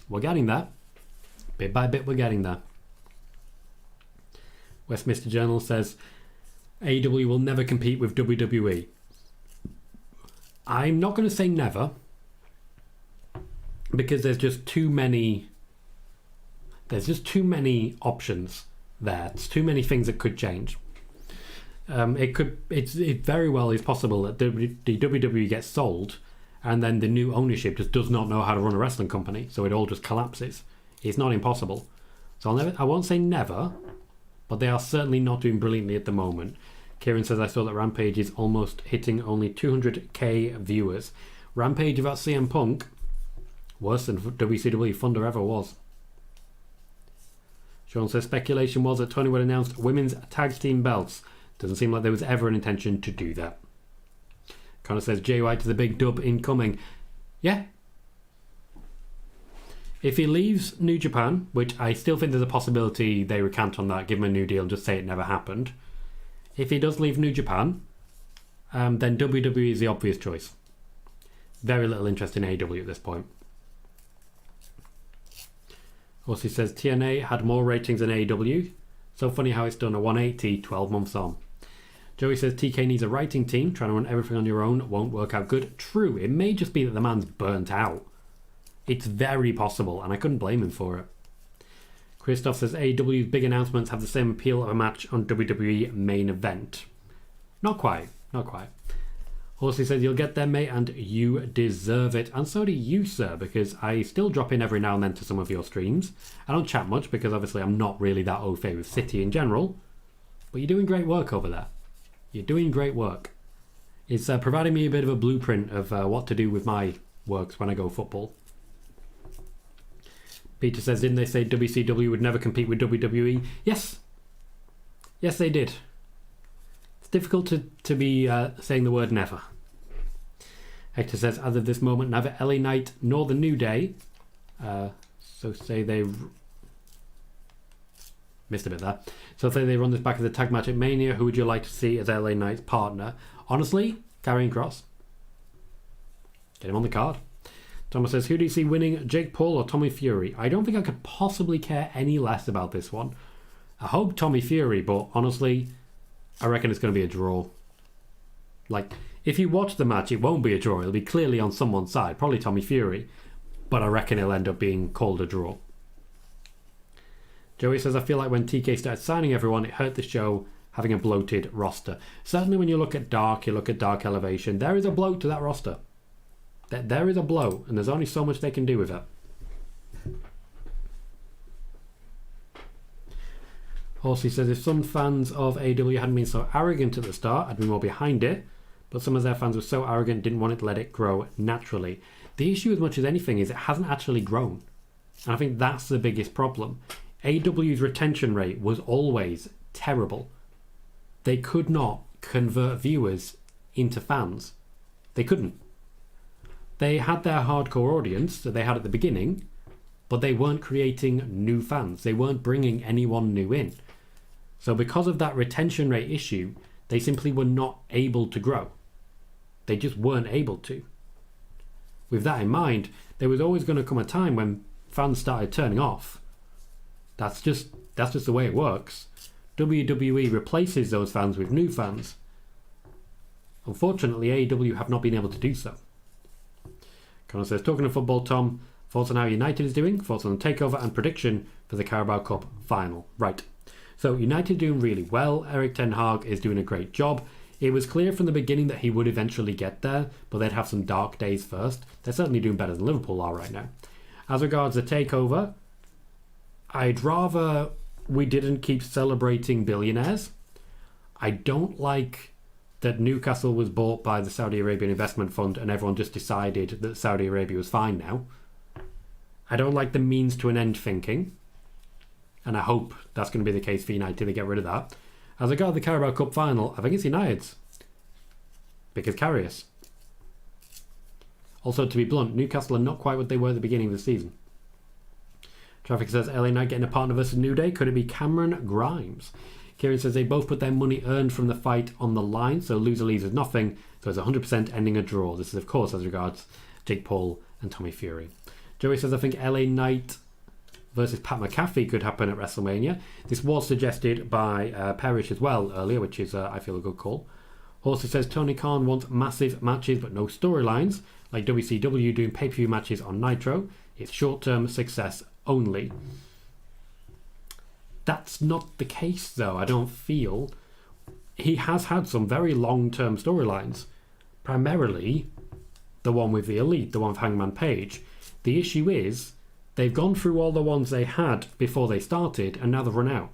we're getting there. Bit by bit, we're getting there. Westminster Journal says, AEW will never compete with WWE. I'm not going to say never, because there's just too many options there. There's too many things that could change. It very well is possible that the WWE gets sold and then the new ownership just does not know how to run a wrestling company, so it all just collapses. It's not impossible. So I won't say never, but they are certainly not doing brilliantly at the moment. Kieran says, I saw that Rampage is almost hitting only 200k viewers. Rampage without CM Punk, worse than WCW Thunder ever was. Sean says, speculation was that Tony would announce women's tag team belts. Doesn't seem like there was ever an intention to do that. Connor says, Jay White is a big dub incoming. Yeah. If he leaves New Japan, which I still think there's a possibility they recant on that, give him a new deal and just say it never happened. If he does leave New Japan, then WWE is the obvious choice. Very little interest in AEW at this point. Also, he says TNA had more ratings than AEW. So funny how it's done a 180 12 months on. Joey says TK needs a writing team. Trying to run everything on your own won't work out good. True, it may just be that the man's burnt out. It's very possible, and I couldn't blame him for it. Christoph says AEW's big announcements have the same appeal of a match on WWE main event. Not quite. Horsey says you'll get there, mate, and you deserve it. And so do you, sir, because I still drop in every now and then to some of your streams. I don't chat much because obviously I'm not really that au fait with City in general. But you're doing great work over there. You're doing great work. It's providing me a bit of a blueprint of what to do with my works when I go football. Peter says, didn't they say WCW would never compete with WWE? Yes. Yes, they did. It's difficult to be saying the word never. Hector says, as of this moment, neither LA Knight nor the New Day. So say they... Missed a bit there. So say they run this back as a tag match at Mania. Who would you like to see as LA Knight's partner? Honestly, Karrion Kross. Get him on the card. Thomas says, who do you see winning, Jake Paul or Tommy Fury? I don't think I could possibly care any less about this one. I hope Tommy Fury, but honestly, I reckon it's going to be a draw. Like, if you watch the match, it won't be a draw. It'll be clearly on someone's side, probably Tommy Fury, but I reckon it'll end up being called a draw. Joey says, I feel like when TK started signing everyone, it hurt the show having a bloated roster. Certainly when you look at Dark, you look at Dark Elevation, there is a bloat to that roster. There is a blow, and there's only so much they can do with it. Horsey says, if some fans of AEW hadn't been so arrogant at the start, I'd be more behind it. but some of their fans were so arrogant, didn't want it to let it grow naturally. The issue, as much as anything, is it hasn't actually grown. And I think that's the biggest problem. AEW's retention rate was always terrible. They could not convert viewers into fans. They couldn't. They had their hardcore audience that they had at the beginning, but they weren't creating new fans. They weren't bringing anyone new in. So because of that retention rate issue, they simply were not able to grow. They just weren't able to. With that in mind, there was always going to come a time when fans started turning off. That's just the way it works. WWE replaces those fans with new fans. Unfortunately, AEW have not been able to do so. Connor says, talking of football, Tom, thoughts on how United is doing, thoughts on the takeover, and prediction for the Carabao Cup final. Right. So United doing really well. Erik ten Hag is doing a great job. It was clear from the beginning that he would eventually get there, but they'd have some dark days first. They're certainly doing better than Liverpool are right now. As regards the takeover, I'd rather we didn't keep celebrating billionaires. I don't like that Newcastle was bought by the Saudi Arabian Investment Fund and everyone just decided that Saudi Arabia was fine now. I don't like the means to an end thinking, and I hope that's going to be the case for United to get rid of that. As regards the Carabao Cup final, I think it's United's, because Karius. Also, to be blunt, Newcastle are not quite what they were at the beginning of the season. Traffic says, LA Knight getting a partner versus New Day. Could it be Cameron Grimes? Kieran says they both put their money earned from the fight on the line, so loser leaves with nothing, so it's 100% ending a draw. This is, of course, as regards Jake Paul and Tommy Fury. Joey says, I think LA Knight versus Pat McAfee could happen at WrestleMania. This was suggested by Parrish as well earlier, which is, I feel, a good call. Horsey says, Tony Khan wants massive matches but no storylines, like WCW doing pay-per-view matches on Nitro. It's short-term success only. That's not the case, though, I don't feel. He has had some very long-term storylines. Primarily, the one with the Elite, the one with Hangman Page. The issue is, they've gone through all the ones they had before they started, and now they've run out.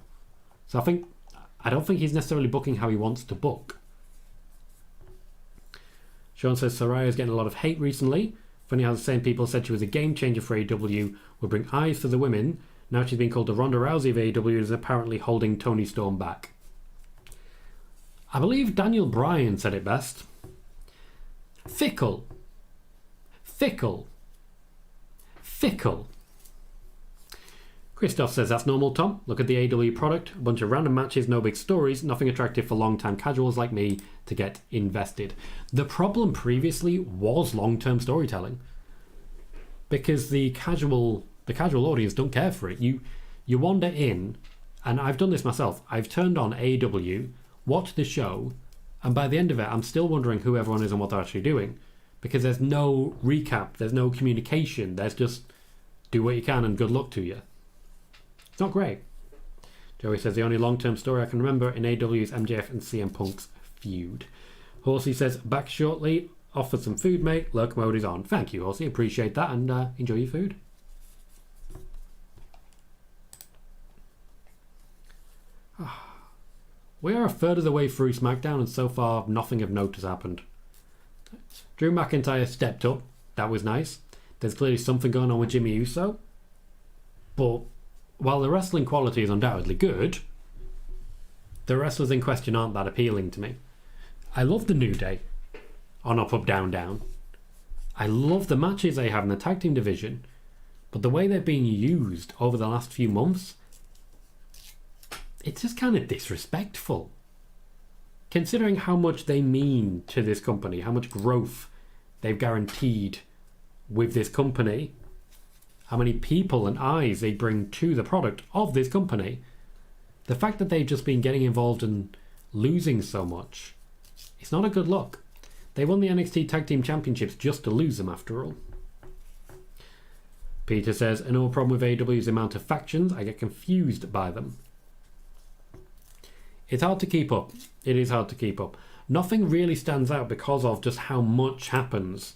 So I don't think he's necessarily booking how he wants to book. Sean says Saraya's getting a lot of hate recently. Funny how the same people said she was a game changer for AEW, would bring eyes for the women. Now she's been called the Ronda Rousey of AEW and is apparently holding Toni Storm back. I believe Daniel Bryan said it best. Fickle. Fickle. Fickle. Christoph says, that's normal, Tom. Look at the AEW product. A bunch of random matches, no big stories, nothing attractive for long-time casuals like me to get invested. The problem previously was long-term storytelling. Because the casual audience don't care for it. You wander in, and I've done this myself. I've turned on AEW, watched the show, and by the end of it, I'm still wondering who everyone is and what they're actually doing. Because there's no recap, there's no communication, there's just do what you can and good luck to you. It's not great. Joey says the only long-term story I can remember in AEW is MJF and CM Punk's feud. Horsey says, back shortly, offer some food, mate. Lurk mode is on. Thank you, Horsey. Appreciate that, and enjoy your food. We are a third of the way through SmackDown, and so far nothing of note has happened. Drew McIntyre stepped up. That was nice. There's clearly something going on with Jimmy Uso. But while the wrestling quality is undoubtedly good, the wrestlers in question aren't that appealing to me. I love the New Day on Up, Up, Down, Down. I love the matches they have in the tag team division, but the way they're being used over the last few months, it's just kind of disrespectful. Considering how much they mean to this company, how much growth they've guaranteed with this company, how many people and eyes they bring to the product of this company, the fact that they've just been getting involved and losing so much, it's not a good look. They won the NXT Tag Team Championships just to lose them after all. Peter says, another problem with AEW's amount of factions, I get confused by them. It's hard to keep up. It is hard to keep up. Nothing really stands out because of just how much happens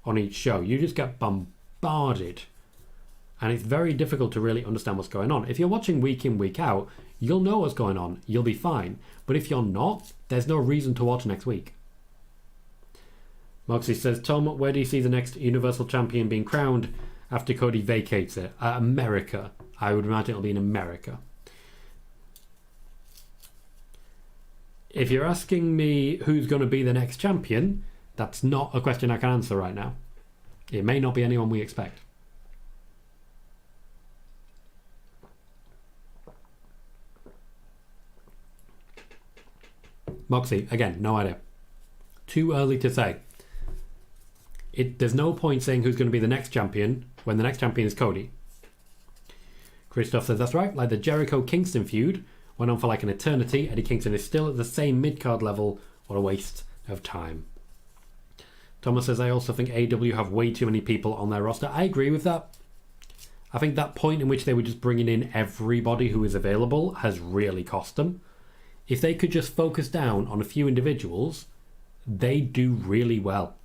on each show. You just get bombarded. And it's very difficult to really understand what's going on. If you're watching week in, week out, you'll know what's going on. You'll be fine. But if you're not, there's no reason to watch next week. Moxie says, Tom, where do you see the next Universal Champion being crowned after Cody vacates it? America. I would imagine it'll be in America. If you're asking me who's going to be the next champion, that's not a question I can answer right now. It may not be anyone we expect. Moxie, again, no idea. Too early to say. There's no point saying who's going to be the next champion when the next champion is Cody. Christoph says, that's right, like the Jericho-Kingston feud went on for like an eternity. Eddie Kingston is still at the same mid-card level. What a waste of time. Thomas says, I also think AEW have way too many people on their roster. I agree with that. I think that point in which they were just bringing in everybody who is available has really cost them. If they could just focus down on a few individuals, they do really well.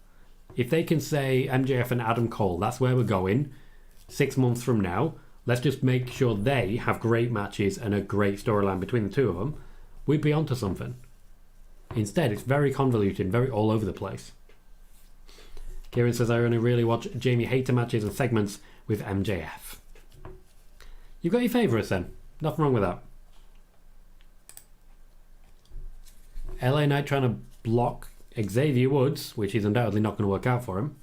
If they can say MJF and Adam Cole, that's where we're going 6 months from now, let's just make sure they have great matches and a great storyline between the two of them, we'd be onto something. Instead, it's very convoluted, very all over the place. Kieran says, I only really watch Jamie Hayter matches and segments with MJF. You've got your favourites then. Nothing wrong with that. LA Knight trying to block Xavier Woods, which is undoubtedly not going to work out for him.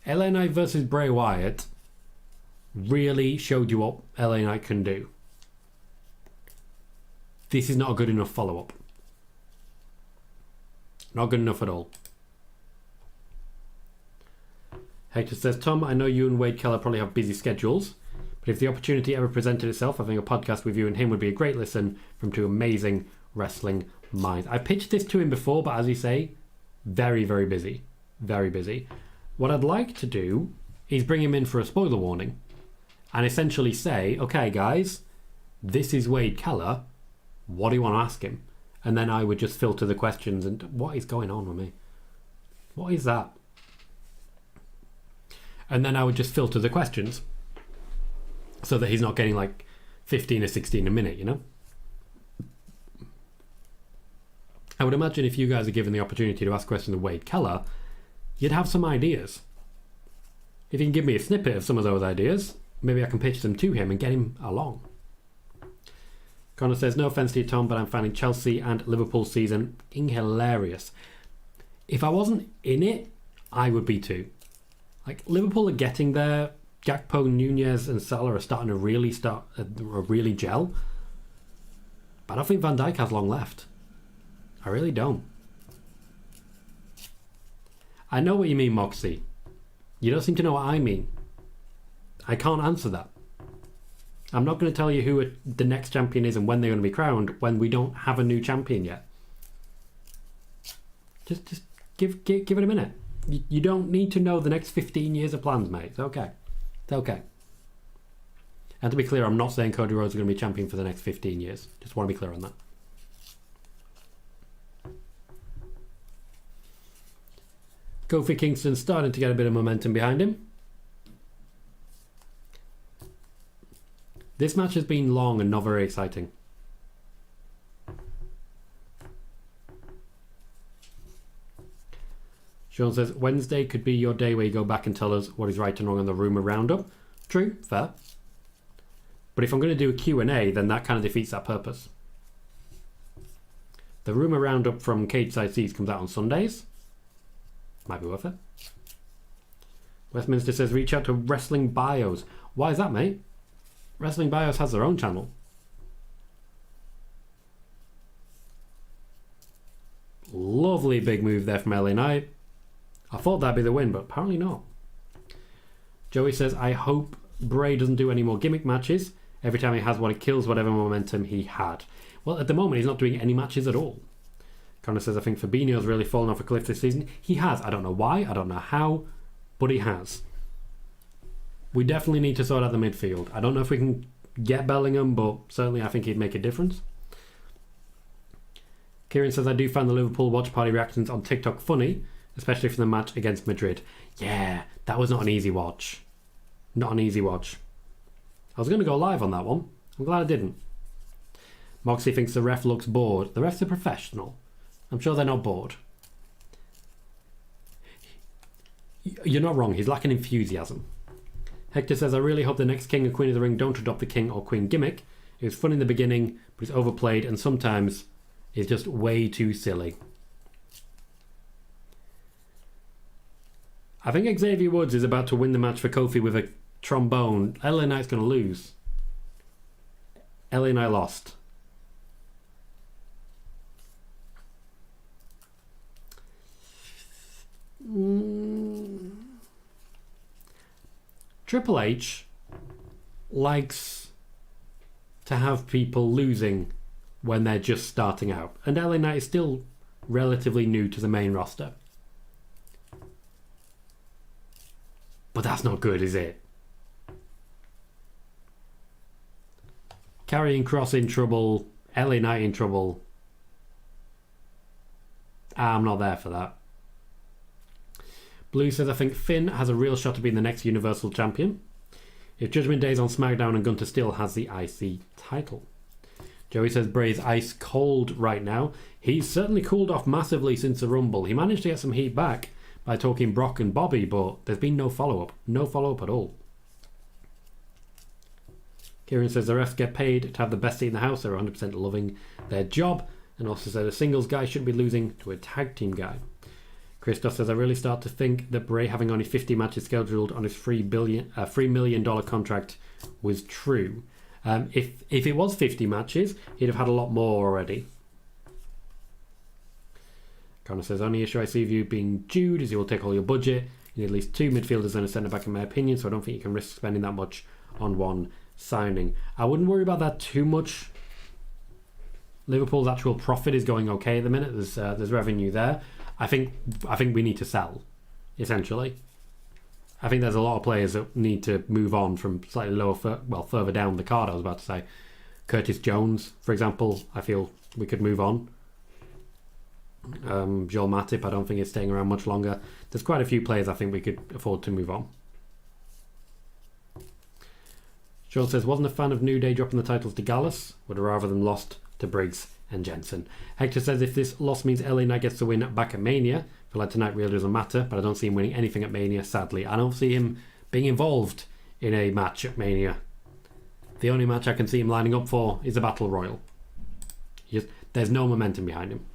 LA Knight versus Bray Wyatt really showed you what LA Knight can do. This is not a good enough follow-up. Not good enough at all. Hector says, Tom, I know you and Wade Keller probably have busy schedules, but if the opportunity ever presented itself, I think a podcast with you and him would be a great listen from two amazing wrestling minds. I pitched this to him before, but as you say, very, very busy. Very busy. What I'd like to do is bring him in for a spoiler warning and essentially say, okay, guys, this is Wade Keller. What do you want to ask him? And then I would just filter the questions and what is going on with me? What is that? And then I would just filter the questions so that he's not getting like 15 or 16 a minute, you know? I would imagine if you guys are given the opportunity to ask questions of Wade Keller, you'd have some ideas. If you can give me a snippet of some of those ideas, maybe I can pitch them to him and get him along. Connor says, no offence to you, Tom, but I'm finding Chelsea and Liverpool season hilarious. If I wasn't in it, I would be too. Like, Liverpool are getting there. Gakpo, Nunez and Salah are starting to really gel. But I don't think Van Dijk has long left. I really don't. I know what you mean, Moxie. You don't seem to know what I mean. I can't answer that. I'm not going to tell you who the next champion is and when they're going to be crowned when we don't have a new champion yet. Just give it a minute. You don't need to know the next 15 years of plans, mate. It's okay. It's okay. And to be clear, I'm not saying Cody Rhodes is going to be champion for the next 15 years. Just want to be clear on that. Kofi Kingston starting to get a bit of momentum behind him. This match has been long and not very exciting. Sean says, Wednesday could be your day where you go back and tell us what is right and wrong on the rumour roundup. True, fair. But if I'm going to do a Q&A, then that kind of defeats that purpose. The rumour roundup from Cage Side Seats comes out on Sundays. Might be worth it. Westminster says, reach out to Wrestling Bios. Why is that, mate? Wrestling Bios has their own channel. Lovely big move there from LA Knight. I thought that'd be the win, but apparently not. Joey says, I hope Bray doesn't do any more gimmick matches. Every time he has one, it kills whatever momentum he had. Well, at the moment, he's not doing any matches at all. Connor says, I think Fabinho's really fallen off a cliff this season. He has. I don't know why. I don't know how, but he has. We definitely need to sort out the midfield. I don't know if we can get Bellingham, but certainly I think he'd make a difference. Kieran says, I do find the Liverpool watch party reactions on TikTok funny, especially from the match against Madrid. Yeah, that was not an easy watch. Not an easy watch. I was going to go live on that one. I'm glad I didn't. Moxley thinks the ref looks bored. The ref's a professional. I'm sure they're not bored. You're not wrong. He's lacking enthusiasm. Hector says, I really hope the next King and Queen of the Ring don't adopt the King or Queen gimmick. It was fun in the beginning, but it's overplayed and sometimes it's just way too silly. I think Xavier Woods is about to win the match for Kofi with a trombone. LA Knight's going to lose. LA Knight lost. Triple H likes to have people losing when they're just starting out. And LA Knight is still relatively new to the main roster. But that's not good, is it? Karrion Kross in trouble. LA Knight in trouble. I'm not there for that. Blue says, I think Finn has a real shot to being the next Universal Champion. If Judgment Day's on SmackDown and Gunter still has the IC title. Joey says Bray's ice cold right now. He's certainly cooled off massively since the Rumble. He managed to get some heat back by talking Brock and Bobby, but there's been no follow-up. No follow-up at all. Kieran says the refs get paid to have the best seat in the house. They're 100% loving their job. And also says a singles guy shouldn't be losing to a tag team guy. Christoph says, I really start to think that Bray having only 50 matches scheduled on his $3 million contract was true. If it was 50 matches, he'd have had a lot more already. Connor says, only issue I see of you being Jude is he will take all your budget. You need at least 2 midfielders and a centre back in my opinion, so I don't think you can risk spending that much on one signing. I wouldn't worry about that too much. Liverpool's actual profit is going okay at the minute. There's revenue there. I think we need to sell, essentially. I think there's a lot of players that need to move on from slightly lower, further down the card, I was about to say. Curtis Jones, for example, I feel we could move on. Joel Matip, I don't think is staying around much longer. There's quite a few players I think we could afford to move on. Joel says, wasn't a fan of New Day dropping the titles to Gallus. Would have rather them lost to Briggs and Jensen. Hector says, if this loss means LA Knight gets the win back at Mania, I feel like tonight really doesn't matter, but I don't see him winning anything at Mania, sadly. I don't see him being involved in a match at Mania. The only match I can see him lining up for is a Battle Royal. There's no momentum behind him.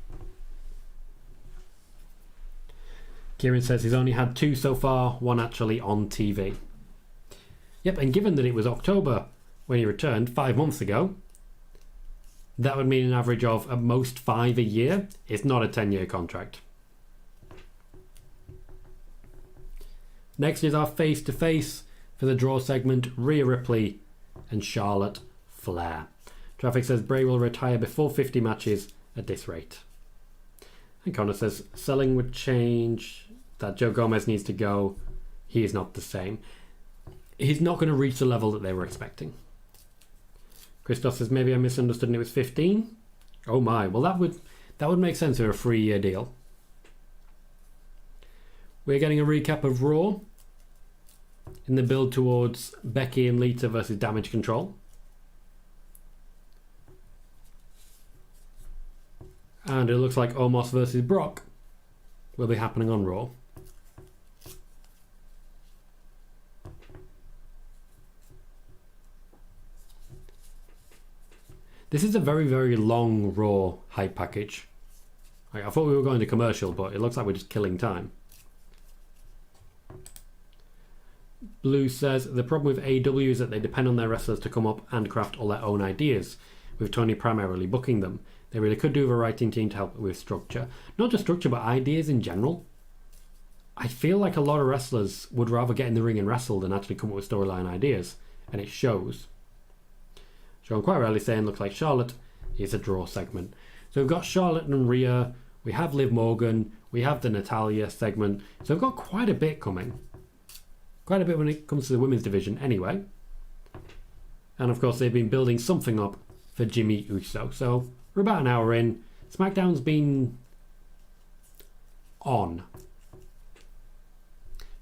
Kieran says he's only had 2 so far, 1 actually on TV. Yep, and given that it was October when he returned 5 months ago, that would mean an average of at most 5 a year. It's not a 10-year contract. Next is our face-to-face for the draw segment, Rhea Ripley and Charlotte Flair. Traffic says Bray will retire before 50 matches at this rate. And Connor says selling would change, that Joe Gomez needs to go. He is not the same. He's not going to reach the level that they were expecting. Christoph says maybe I misunderstood and it was 15. Oh my, well that would make sense for a 3-year deal. We're getting a recap of Raw in the build towards Becky and Lita versus Damage Control. And it looks like Omos versus Brock will be happening on Raw. This is a very, very long Raw hype package. I thought we were going to commercial, but it looks like we're just killing time. Blue says, the problem with AEW is that they depend on their wrestlers to come up and craft all their own ideas, with Tony primarily booking them. They really could do with a writing team to help with structure. Not just structure, but ideas in general. I feel like a lot of wrestlers would rather get in the ring and wrestle than actually come up with storyline ideas, and it shows. Sean quite rarely saying looks like Charlotte is a draw segment. So we've got Charlotte and Rhea, we have Liv Morgan, we have the Natalya segment. So we've got quite a bit coming. Quite a bit when it comes to the women's division anyway. And of course they've been building something up for Jimmy Uso. So we're about an hour in. SmackDown's been on.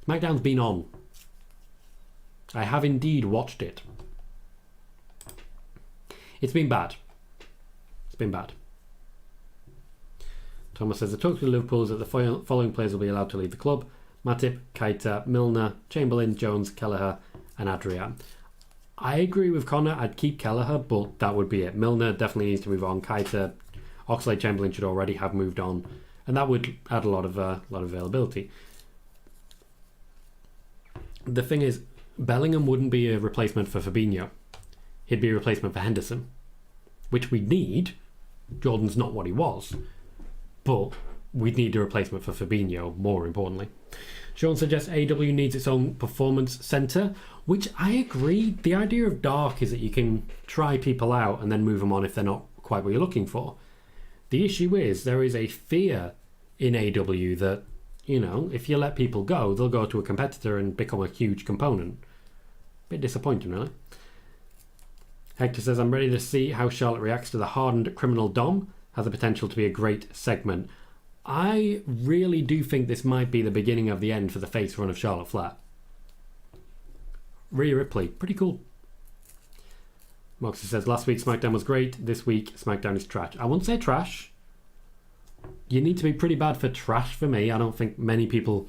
SmackDown's been on. I have indeed watched it. It's been bad. been bad. Thomas says the talk to Liverpool is that the following players will be allowed to leave the club: Matip, Keita, Milner, Chamberlain, Jones, Kelleher and Adrian. I agree with Connor. I'd keep Kelleher, but that would be it. Milner definitely needs to move on. Keita, Oxlade-Chamberlain should already have moved on, and that would add a lot of availability. The thing is, Bellingham wouldn't be a replacement for Fabinho. He'd be a replacement for Henderson, which we need. Jordan's not what he was, but we'd need a replacement for Fabinho, more importantly. Sean suggests AEW needs its own performance centre, which I agree. The idea of Dark is that you can try people out and then move them on if they're not quite what you're looking for. The issue is there is a fear in AEW that, you know, if you let people go, they'll go to a competitor and become a huge component. Bit disappointing, really. Hector says, I'm ready to see how Charlotte reacts to the hardened criminal Dom. Has the potential to be a great segment. I really do think this might be the beginning of the end for the face run of Charlotte Flair. Rhea Ripley, pretty cool. Moxie says, last week SmackDown was great. This week SmackDown is trash. I wouldn't say trash. You need to be pretty bad for trash for me. I don't think many people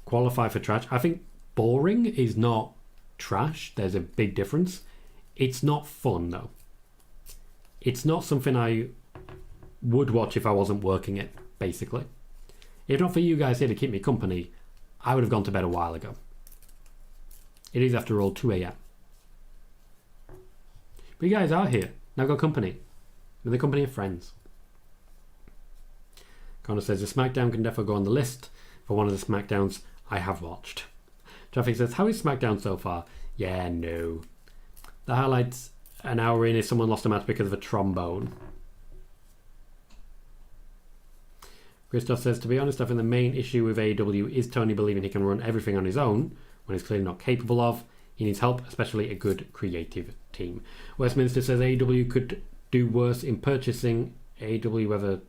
qualify for trash. I think boring is not trash. There's a big difference. It's not fun, though. It's not something I would watch if I wasn't working it, basically. If not for you guys here to keep me company, I would have gone to bed a while ago. It is, after all, 2 a.m. But you guys are here. Now got company. With the company of friends. Connor says, the SmackDown can definitely go on the list for one of the SmackDowns I have watched. Traffic says, how is SmackDown so far? Yeah, no. The highlights an hour in is someone lost a match because of a trombone. Christoph says, to be honest, I think the main issue with AEW is Tony believing he can run everything on his own when he's clearly not capable of. He needs help, especially a good creative team. Westminster says AEW could do worse in purchasing AEW, whether...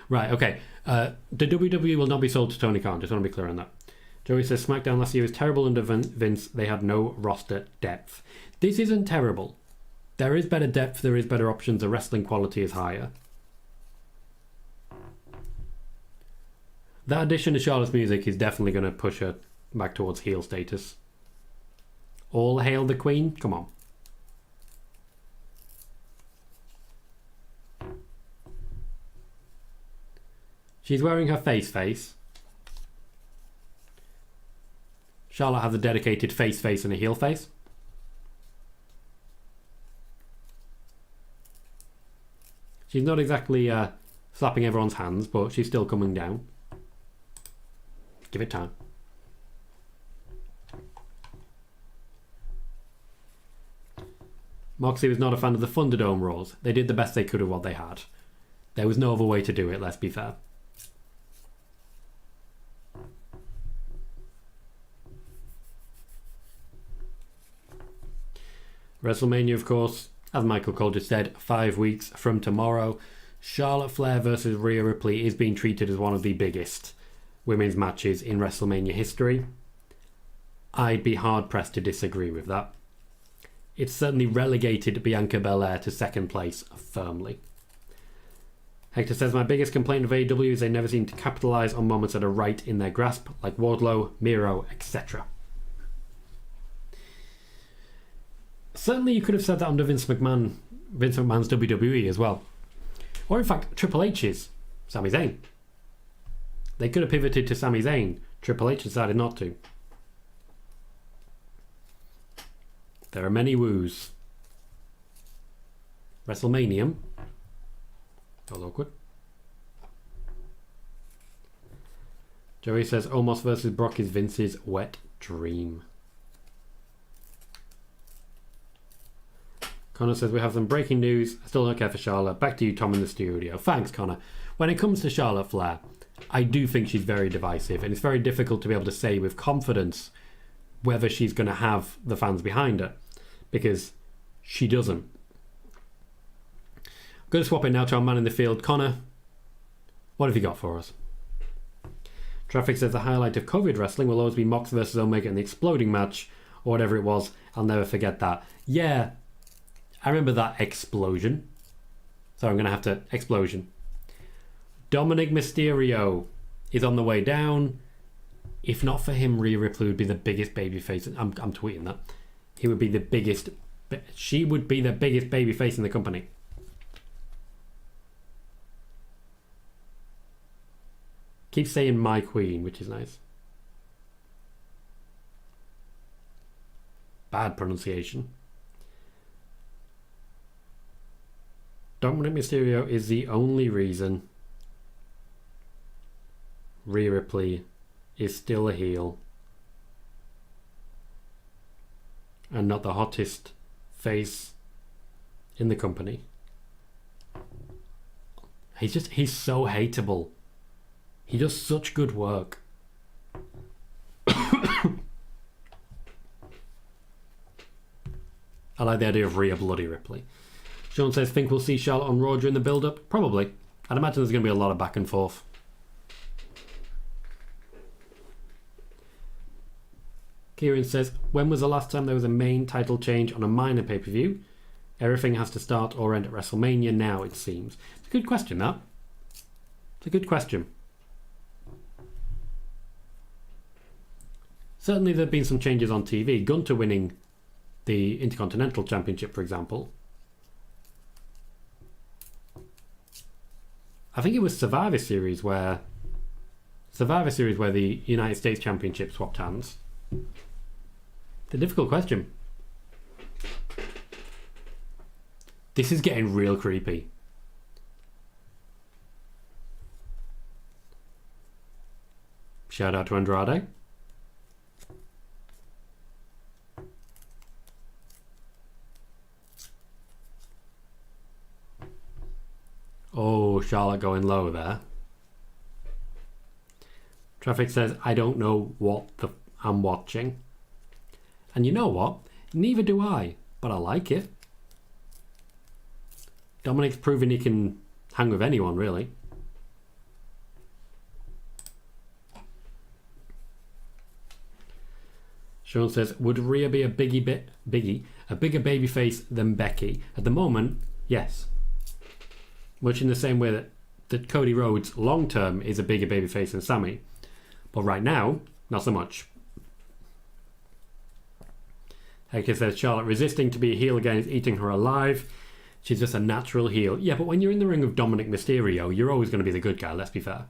Right, okay. The WWE will not be sold to Tony Khan. Just want to be clear on that. Joey says, SmackDown last year was terrible under Vince. They had no roster depth. This isn't terrible. There is better depth. There is better options. The wrestling quality is higher. That addition to Charlotte's music is definitely going to push her back towards heel status. All hail the Queen? Come on. She's wearing her face. Charlotte has a dedicated face and a heel face. She's not exactly slapping everyone's hands, but she's still coming down. Give it time. Moxley was not a fan of the Thunderdome Raws. They did the best they could with what they had. There was no other way to do it, let's be fair. WrestleMania, of course, as Michael Cole just said, 5 weeks from tomorrow. Charlotte Flair versus Rhea Ripley is being treated as one of the biggest women's matches in WrestleMania history. I'd be hard-pressed to disagree with that. It's certainly relegated Bianca Belair to second place firmly. Hector says, my biggest complaint of AEW is they never seem to capitalise on moments that are right in their grasp, like Wardlow, Miro, etc. Certainly you could have said that under Vince McMahon's WWE as well. Or in fact, Triple H's Sami Zayn. They could have pivoted to Sami Zayn. Triple H decided not to. There are many woos. WrestleMania. That was awkward. Joey says Omos versus Brock is Vince's wet dream. Connor says we have some breaking news. I still don't care for Charlotte. Back to you, Tom, in the studio. Thanks, Connor. When it comes to Charlotte Flair, I do think she's very divisive, and it's very difficult to be able to say with confidence whether she's going to have the fans behind her, because she doesn't. I'm going to swap it now to our man in the field. Connor, what have you got for us? Traffic says the highlight of COVID wrestling will always be Mox versus Omega in the exploding match, or whatever it was. I'll never forget that. Yeah, I remember that explosion. So I'm going to have to... Explosion. Dominic Mysterio is on the way down. If not for him, Rhea Ripley would be the biggest babyface. I'm tweeting that. He would be the biggest... She would be the biggest babyface in the company. Keep saying my queen, which is nice. Bad pronunciation. Dominic Mysterio is the only reason Rhea Ripley is still a heel and not the hottest face in the company. He's so hateable. He does such good work. I like the idea of Rhea Bloody Ripley. Sean says, think we'll see Charlotte on Raw during the build-up? Probably. I'd imagine there's going to be a lot of back and forth. Kieran says, when was the last time there was a main title change on a minor pay-per-view? Everything has to start or end at WrestleMania now, it seems. It's a good question, that. It's a good question. Certainly there have been some changes on TV. Gunter winning the Intercontinental Championship, for example. I think it was Survivor Series where the United States Championship swapped hands. It's a difficult question. This is getting real creepy. Shout out to Andrade. Oh, Charlotte going low there. Traffic says, I don't know what I'm watching. And you know what? Neither do I, but I like it. Dominic's proven he can hang with anyone, really. Sean says, would Rhea be a bigger babyface than Becky? At the moment, yes. Much in the same way that Cody Rhodes long term is a bigger babyface than Sami. But right now, not so much. Hector says, Charlotte resisting to be a heel again is eating her alive. She's just a natural heel. Yeah, but when you're in the ring with Dominic Mysterio, you're always going to be the good guy, let's be fair.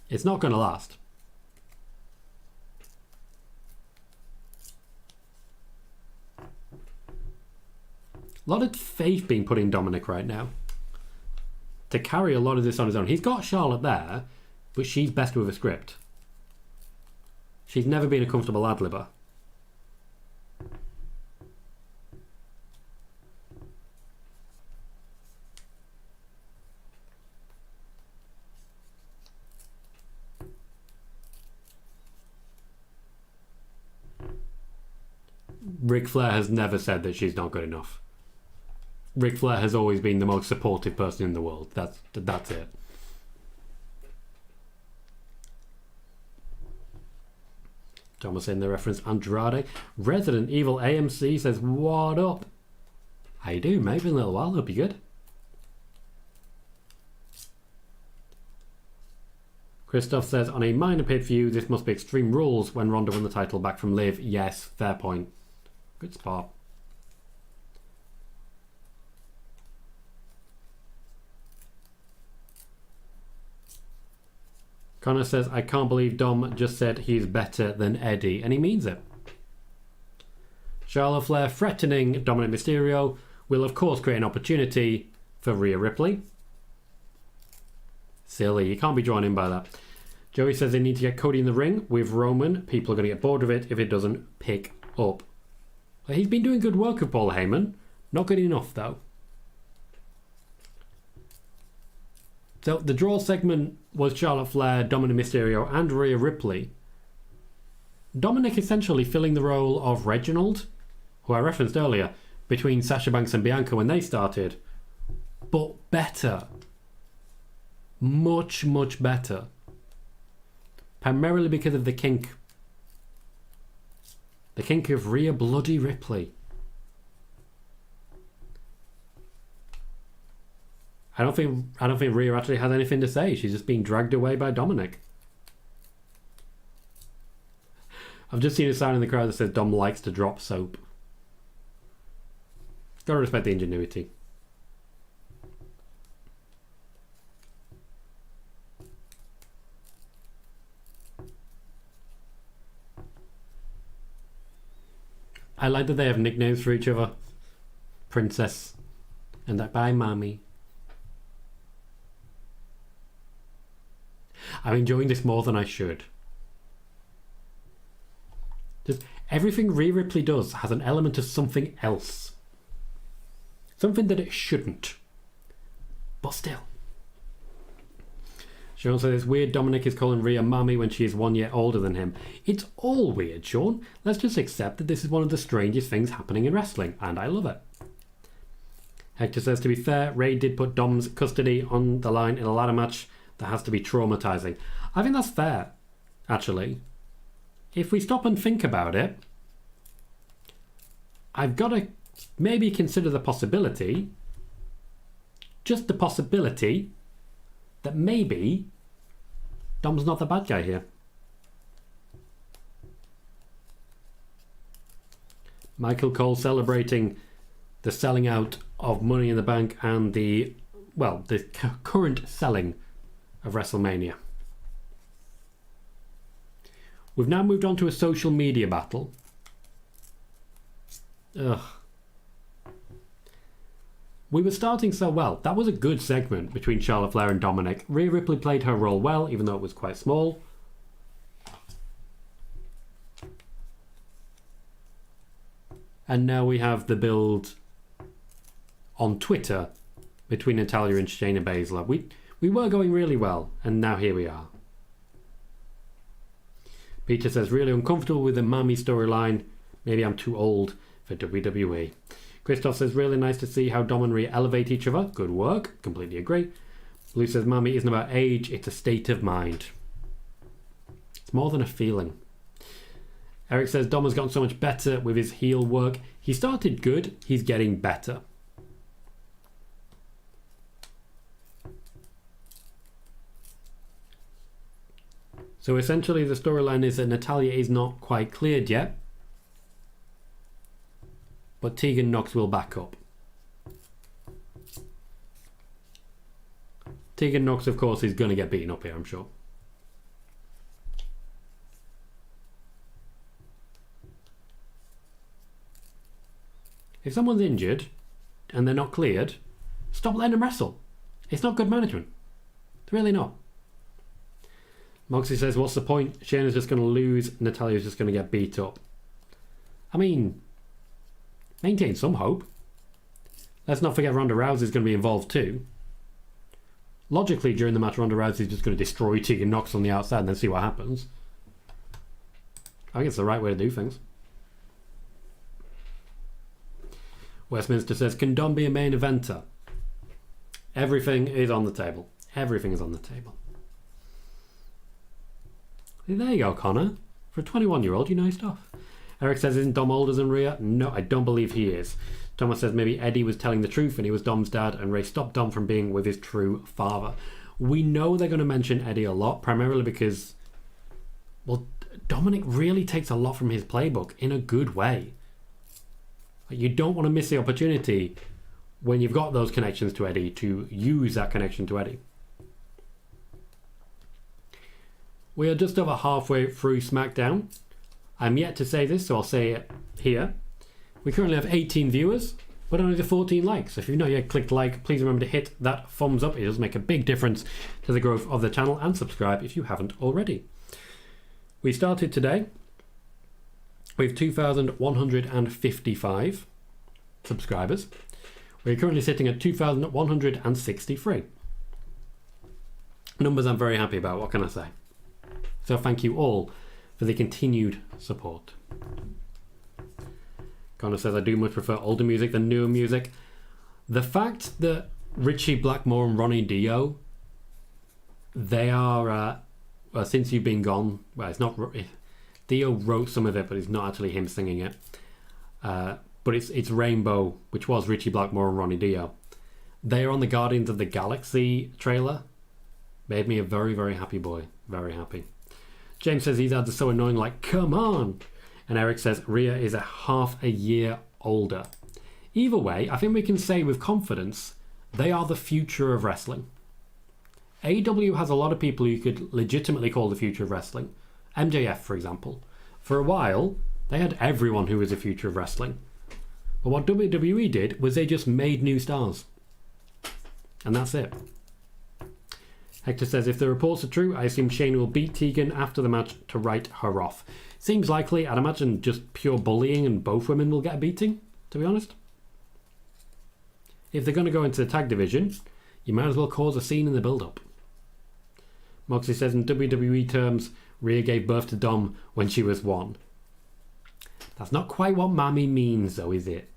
It's not going to last. A lot of faith being put in Dominic right now to carry a lot of this on his own. He's got Charlotte there, but she's best with a script. She's never been a comfortable ad-libber. Ric Flair has never said that she's not good enough. Ric Flair has always been the most supportive person in the world. That's it. Thomas in the reference Andrade. Resident Evil AMC says, what up? How you doing, mate? Been a little while. Hope you're good. Christoph says, on a minor pay-per-view, this must be Extreme Rules when Ronda won the title back from Liv. Yes, fair point. Good spot. Connor says, I can't believe Dom just said he's better than Eddie, and he means it. Charlotte Flair threatening Dominic Mysterio will of course create an opportunity for Rhea Ripley. Silly, you can't be drawn in by that. Joey says they need to get Cody in the ring with Roman. People are going to get bored of it if it doesn't pick up. He's been doing good work with Paul Heyman. Not good enough, though. So the draw segment was Charlotte Flair, Dominic Mysterio, and Rhea Ripley. Dominic essentially filling the role of Reginald, who I referenced earlier, between Sasha Banks and Bianca when they started. But better. Much, much better. Primarily because of the kink The kink of Rhea Bloody Ripley. I don't think Rhea actually has anything to say. She's just being dragged away by Dominic. I've just seen a sign in the crowd that says Dom likes to drop soap. Gotta respect the ingenuity. I like that they have nicknames for each other. Princess. And that bye, mommy. I'm enjoying this more than I should. Just everything Rhea Ripley does has an element of something else. Something that it shouldn't. But still. Sean says it's weird Dominic is calling Rhea mommy when she is 1 year older than him. It's all weird, Sean. Let's just accept that this is one of the strangest things happening in wrestling, and I love it. Hector says, to be fair, Rey did put Dom's custody on the line in a ladder match that has to be traumatizing. I think that's fair, actually. If we stop and think about it, I've got to maybe consider the possibility, just the possibility, that maybe Dom's not the bad guy here. Michael Cole celebrating the selling out of Money in the Bank and the current selling of WrestleMania. We've now moved on to a social media battle. Ugh. We were starting so well. That was a good segment between Charlotte Flair and Dominic. Rhea Ripley played her role well, even though it was quite small. And now we have the build on Twitter between Natalya and Shayna Baszler. We were going really well, and now here we are. Peter says, really uncomfortable with the Mami storyline. Maybe I'm too old for WWE. Christoph says, really nice to see how Dom and Rhea elevate each other. Good work. Completely agree. Blue says, Mami isn't about age, it's a state of mind. It's more than a feeling. Eric says, Dom has gotten so much better with his heel work. He started good, he's getting better. So essentially the storyline is that Natalya is not quite cleared yet, but Tegan Nox will back up. Tegan Nox, of course, is going to get beaten up here, I'm sure. If someone's injured and they're not cleared, stop letting them wrestle. It's not good management. It's really not. Moxie says, what's the point? Shayna's just going to lose. Natalya's just going to get beat up. I mean, maintain some hope. Let's not forget Ronda Rousey's going to be involved too. Logically, during the match, Ronda Rousey's just going to destroy Tegan Nox on the outside and then see what happens. I think it's the right way to do things. Westminster says, can Dom be a main eventer? Everything is on the table. Everything is on the table. There you go, Connor. For a 21-year-old, you know stuff. Eric says, isn't Dom older than Rhea? No, I don't believe he is. Thomas says maybe Eddie was telling the truth and he was Dom's dad and Rey stopped Dom from being with his true father. We know they're going to mention Eddie a lot, primarily because, well, Dominic really takes a lot from his playbook in a good way. You don't want to miss the opportunity when you've got those connections to Eddie to use that connection to Eddie. We are just over halfway through SmackDown. I'm yet to say this, so I'll say it here. We currently have 18 viewers, but only 14 likes. So if you've not yet clicked like, please remember to hit that thumbs up. It does make a big difference to the growth of the channel, and subscribe if you haven't already. We started today with 2,155 subscribers. We're currently sitting at 2,163. Numbers I'm very happy about, what can I say? So thank you all for the continued support. Connor says, I do much prefer older music than newer music. The fact that Richie Blackmore and Ronnie Dio, they are, well, since you've been gone, well, it's not, Theo wrote some of it, but it's not actually him singing it. But it's Rainbow, which was Richie Blackmore and Ronnie Dio. They are on the Guardians of the Galaxy trailer. Made me a very, very happy boy. Very happy. James says these ads are so annoying, like, come on. And Eric says Rhea is a half a year older. Either way, I think we can say with confidence, they are the future of wrestling. AEW has a lot of people you could legitimately call the future of wrestling. MJF, for example. For a while, they had everyone who was the future of wrestling. But what WWE did was they just made new stars. And that's it. Hector says, if the reports are true, I assume Shayna will beat Tegan after the match to write her off. Seems likely. I'd imagine just pure bullying and both women will get a beating, to be honest. If they're going to go into the tag division, you might as well cause a scene in the build-up. Moxley says, in WWE terms, Rhea gave birth to Dom when she was 1. That's not quite what Mammy means, though, is it?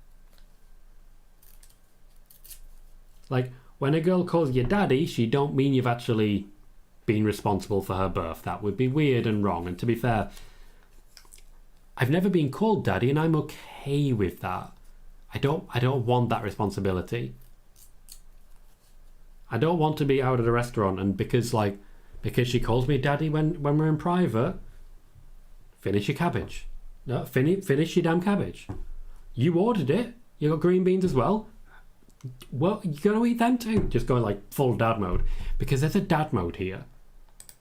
Like, when a girl calls you daddy, she don't mean you've actually been responsible for her birth. That would be weird and wrong. And to be fair, I've never been called daddy, and I'm okay with that. I don't want that responsibility. I don't want to be out at a restaurant and because she calls me daddy when we're in private, finish your cabbage. No, finish your damn cabbage. You ordered it. You got green beans as well. Well, you gotta eat them too. Just going like full dad mode. Because there's a dad mode here.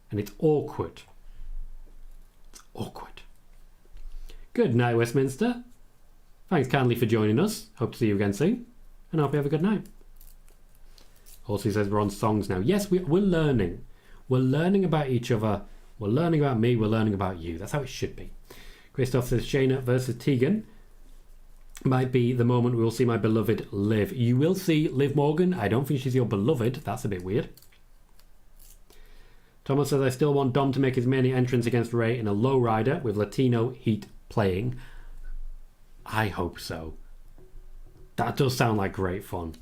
And it's awkward. It's awkward. Good night, Westminster. Thanks kindly for joining us. Hope to see you again soon. And I hope you have a good night. Also says we're on songs now. Yes, we're learning. We're learning about each other. We're learning about me. We're learning about you. That's how it should be. Christoph says Shayna versus Tegan might be the moment we will see my beloved Liv. You will see Liv Morgan. I don't think she's your beloved. That's a bit weird. Thomas says I still want Dom to make his main entrance against Rey in a lowrider with Latino heat playing. I hope so. That does sound like great fun.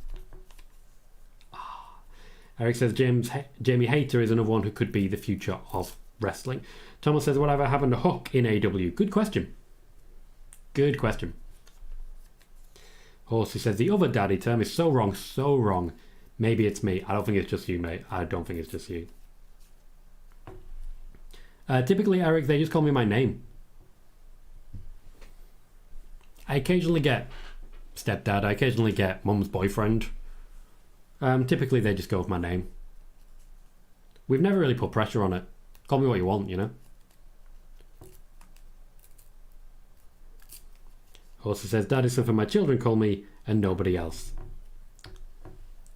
Eric says Jamie Hayter is another one who could be the future of wrestling. Thomas says whatever happened to Hook in AW? Good question. Good question. Horsey says the other daddy term is so wrong, so wrong. Maybe it's me. I don't think it's just you, mate. I don't think it's just you. Typically, Eric, they just call me my name. I occasionally get stepdad. I occasionally get mum's boyfriend. Typically, they just go with my name. We've never really put pressure on it. Call me what you want, you know? Also says, Dad is something my children call me and nobody else.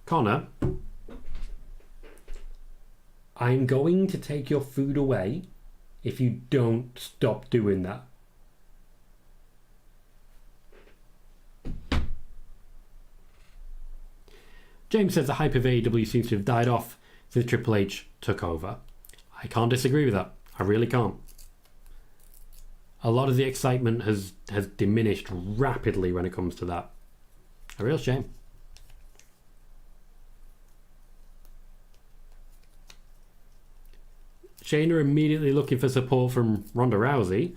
Connor, I'm going to take your food away if you don't stop doing that. James says the hype of AEW seems to have died off since Triple H took over. I can't disagree with that. I really can't. A lot of the excitement has diminished rapidly when it comes to that. A real shame. Shayna immediately looking for support from Ronda Rousey.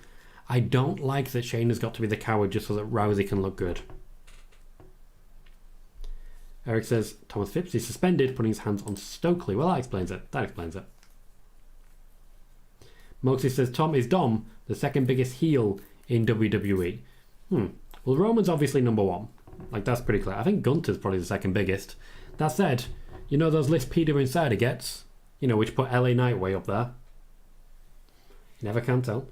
I don't like that Shayna's got to be the coward just so that Rousey can look good. Eric says Thomas Phipps is suspended, putting his hands on Stokely. Well, that explains it. That explains it. Moxie says Tom is Dom, the second biggest heel in WWE. Well, Roman's obviously number one. Like, that's pretty clear. I think Gunter's probably the second biggest. That said, you know those lists Peter Insider gets? You know, which put LA Knight way up there. You never can tell.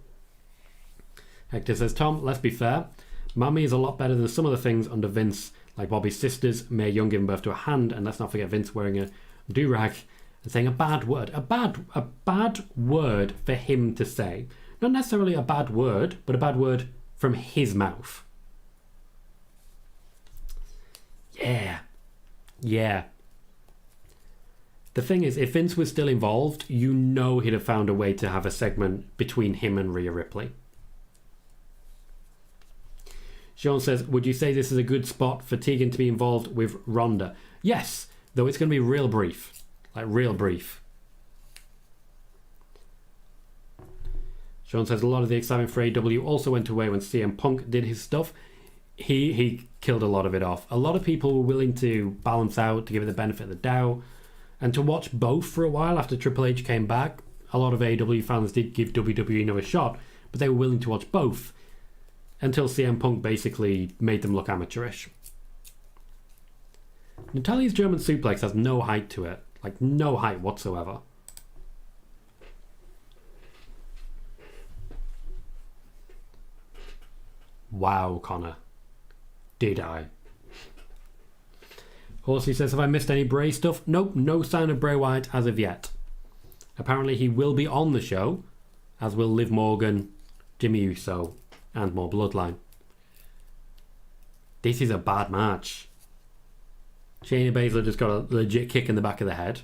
Hector says, Tom, let's be fair. Mammy is a lot better than some of the things under Vince, like Bobby's sisters, Mae Young giving birth to a hand, and let's not forget Vince wearing a do-rag and saying a bad word. A bad word for him to say. Not necessarily a bad word, but a bad word from his mouth. Yeah. The thing is, if Vince was still involved, you know he'd have found a way to have a segment between him and Rhea Ripley. Sean says, would you say this is a good spot for Tegan to be involved with Ronda? Yes, though it's going to be real brief. Like, real brief. Sean says a lot of the excitement for AEW also went away when CM Punk did his stuff. He killed a lot of it off. A lot of people were willing to balance out, to give it the benefit of the doubt, and to watch both for a while after Triple H came back. A lot of AEW fans did give WWE another shot, but they were willing to watch both until CM Punk basically made them look amateurish. Natalya's German suplex has no height to it. Like, no height whatsoever. Wow, Connor. Did I? Horsey says, have I missed any Bray stuff? Nope, no sign of Bray Wyatt as of yet. Apparently he will be on the show, as will Liv Morgan, Jimmy Uso, and more Bloodline. This is a bad match. Shayna Baszler just got a legit kick in the back of the head.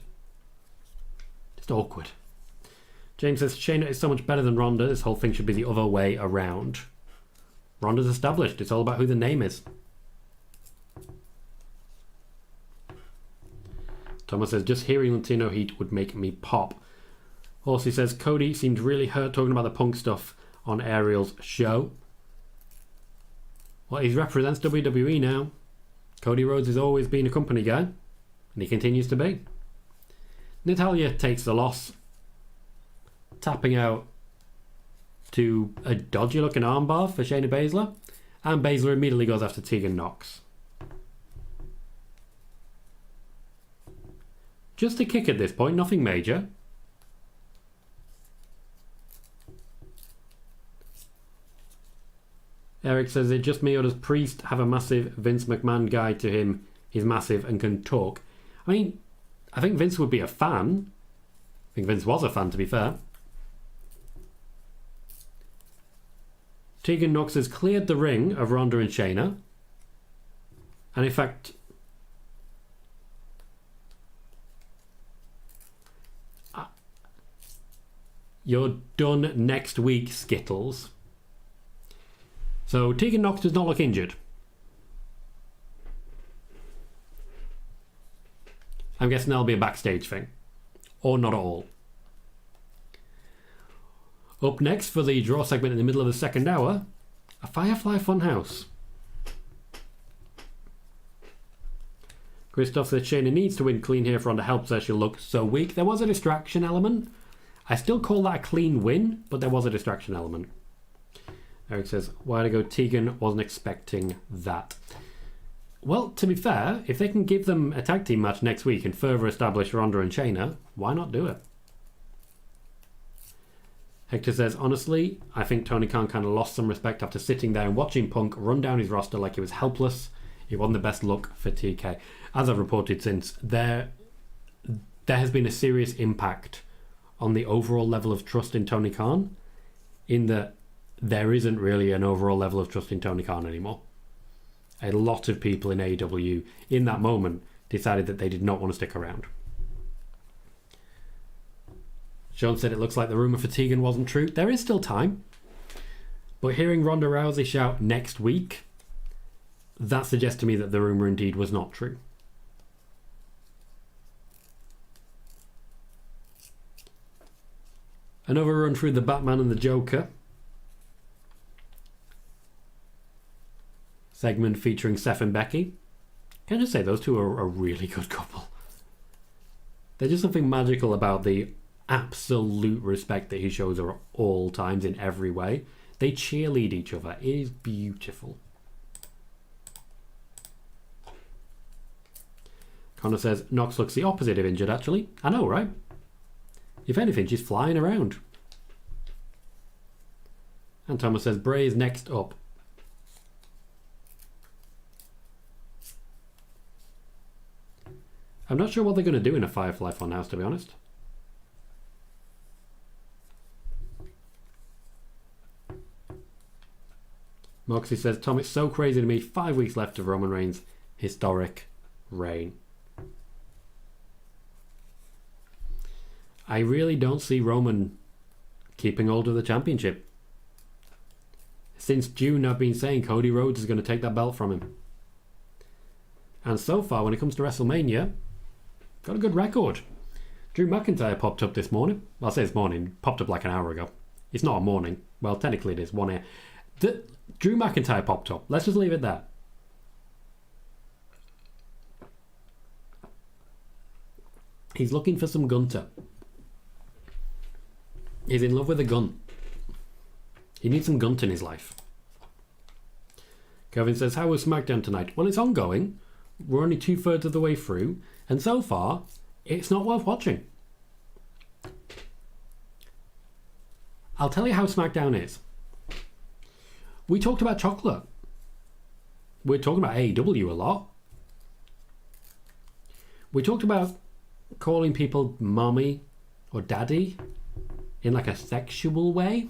Just awkward. James says, Shayna is so much better than Ronda. This whole thing should be the other way around. Ronda's established. It's all about who the name is. Thomas says, just hearing Latino Heat would make me pop. Horsey says, Cody seemed really hurt talking about the Punk stuff on Ariel's show. Well, he represents WWE now. Cody Rhodes has always been a company guy, and he continues to be. Natalya takes the loss, tapping out to a dodgy looking armbar for Shayna Baszler, and Baszler immediately goes after Tegan Nox. Just a kick at this point, nothing major. Eric says, it just me or does Priest have a massive Vince McMahon guy to him? He's massive and can talk. I mean, I think Vince would be a fan. I think Vince was a fan, to be fair. Tegan Nox has cleared the ring of Ronda and Shayna. And in fact, you're done next week, Skittles. So Tegan Nox does not look injured. I'm guessing that'll be a backstage thing. Or not at all. Up next for the draw segment in the middle of the second hour, a Firefly Funhouse. Christoph says Shayna needs to win clean here for Ronda helps her. She'll look so weak. There was a distraction element. I still call that a clean win, but there was a distraction element. Eric says, while ago Tegan wasn't expecting that. Well, to be fair, if they can give them a tag team match next week and further establish Ronda and Shayna, why not do it? Hector says, honestly, I think Tony Khan kind of lost some respect after sitting there and watching Punk run down his roster like he was helpless. It wasn't the best look for TK. As I've reported since, there has been a serious impact on the overall level of trust in Tony Khan, in that there isn't really an overall level of trust in Tony Khan anymore. A lot of people in AEW in that moment decided that they did not want to stick around. Sean said it looks like the rumour for Tegan wasn't true. There is still time. But hearing Ronda Rousey shout next week, that suggests to me that the rumour indeed was not true. Another run through the Batman and the Joker segment featuring Seth and Becky. Can I just say those two are a really good couple. There's just something magical about the absolute respect that he shows her at all times in every way. They cheerlead each other. It is beautiful. Connor says, Nox looks the opposite of injured, actually. I know, right? If anything, she's flying around. And Thomas says, Bray is next up. I'm not sure what they're going to do in a Firefly Funhouse, to be honest. Moxie says, Tom, it's so crazy to me. 5 weeks left of Roman Reigns' historic reign. I really don't see Roman keeping hold of the championship. Since June, I've been saying Cody Rhodes is going to take that belt from him. And so far, when it comes to WrestleMania, got a good record. Drew McIntyre popped up this morning. Well, I say this morning, popped up like an hour ago. It's not a morning. Well, technically it is, 1 a.m. Drew McIntyre popped up. Let's just leave it there. He's looking for some Gunter. He's in love with a gun. He needs some Gunter in his life. Kevin says, how was SmackDown tonight? Well, it's ongoing. We're only 2/3 of the way through. And so far, it's not worth watching. I'll tell you how SmackDown is. We talked about chocolate. We're talking about AEW a lot. We talked about calling people mommy or daddy in like a sexual way.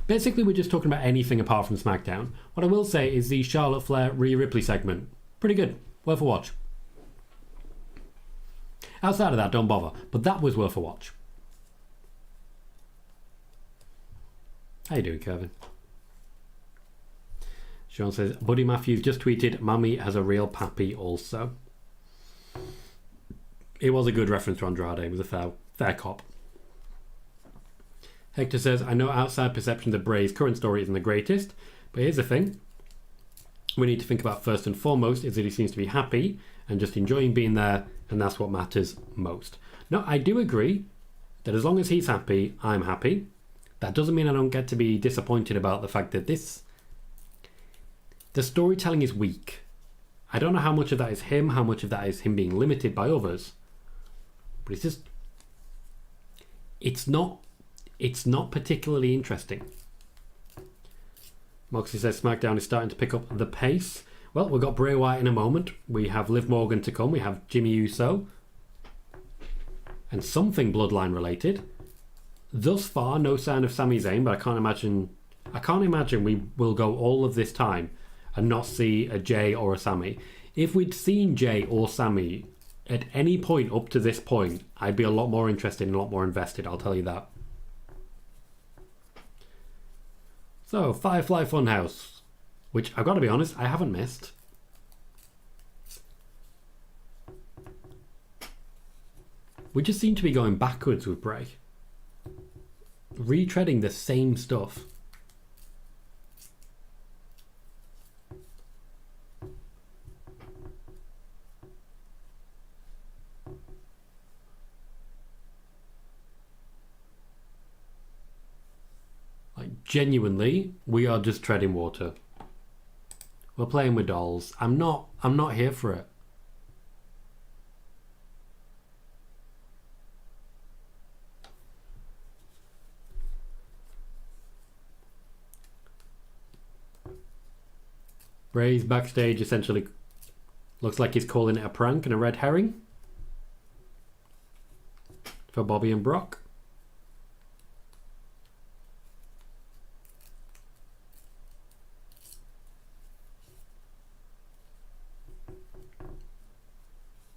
Basically, we're just talking about anything apart from SmackDown. What I will say is the Charlotte Flair Rhea Ripley segment. Pretty good. Worth a watch. Outside of that, don't bother. But that was worth a watch. How you doing, Kevin? Sean says, Buddy Matthews just tweeted, Mummy has a real pappy also. It was a good reference to Andrade. It was a fair cop. Hector says, I know outside perceptions of Bray's current story isn't the greatest, but here's the thing. We need to think about first and foremost is that he seems to be happy and just enjoying being there, and that's what matters most. No, I do agree that as long as he's happy, I'm happy. That doesn't mean I don't get to be disappointed about the fact that the storytelling is weak. I don't know how much of that is him, how much of that is him being limited by others. But it's just, it's not particularly interesting. Moxie says SmackDown is starting to pick up the pace. Well, we've got Bray Wyatt in a moment. We have Liv Morgan to come. We have Jimmy Uso. And something Bloodline related. Thus far, no sign of Sami Zayn, but I can't imagine we will go all of this time and not see a Jay or a Sami. If we'd seen Jay or Sami at any point up to this point, I'd be a lot more interested and a lot more invested, I'll tell you that. So, Firefly Funhouse, which I've got to be honest, I haven't missed. We just seem to be going backwards with Bray. Retreading the same stuff. Like, genuinely, we are just treading water. We're playing with dolls. I'm not here for it. Bray's backstage essentially looks like he's calling it a prank and a red herring for Bobby and Brock.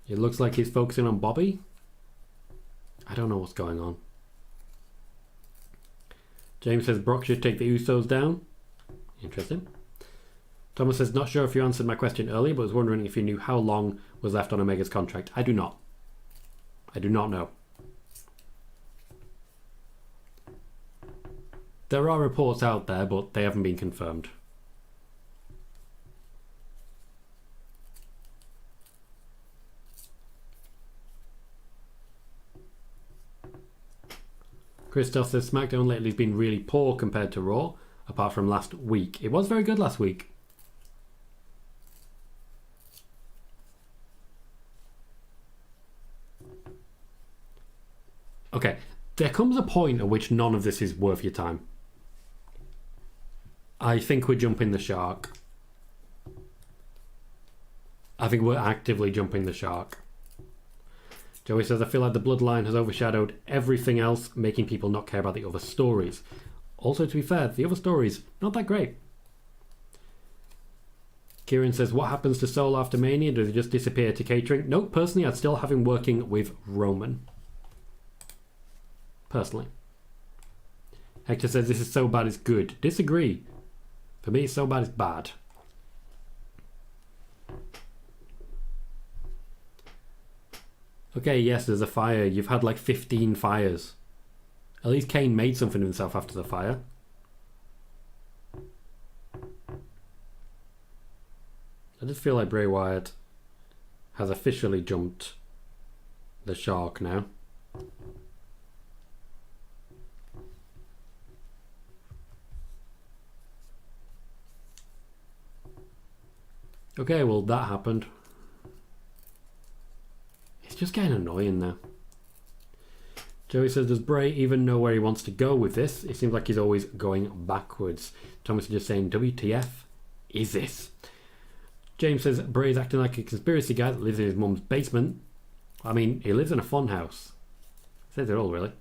It looks like he's focusing on Bobby. I don't know what's going on. James says Brock should take the Usos down. Interesting. Thomas says, not sure if you answered my question earlier, but was wondering if you knew how long was left on Omega's contract. I do not. I do not know. There are reports out there, but they haven't been confirmed. Christoph says, SmackDown lately has been really poor compared to Raw, apart from last week. It was very good last week. Okay, there comes a point at which none of this is worth your time. I think we're jumping the shark. I think we're actively jumping the shark. Joey says, I feel like the Bloodline has overshadowed everything else, making people not care about the other stories. Also, to be fair, the other stories, not that great. Kieran says, what happens to Soul after Mania? Does he just disappear to catering? No, personally, I'd still have him working with Roman. Personally. Hector says, this is so bad it's good. Disagree. For me, it's so bad it's bad. Okay, yes, there's a fire. You've had like 15 fires. At least Kane made something of himself after the fire. I just feel like Bray Wyatt has officially jumped the shark now. Okay, well that happened. It's just getting annoying now. Joey says, does Bray even know where he wants to go with this? It seems like he's always going backwards. Thomas is just saying, WTF is this? James says, Bray's acting like a conspiracy guy that lives in his mum's basement. I mean, he lives in a fun house. Says it all, really.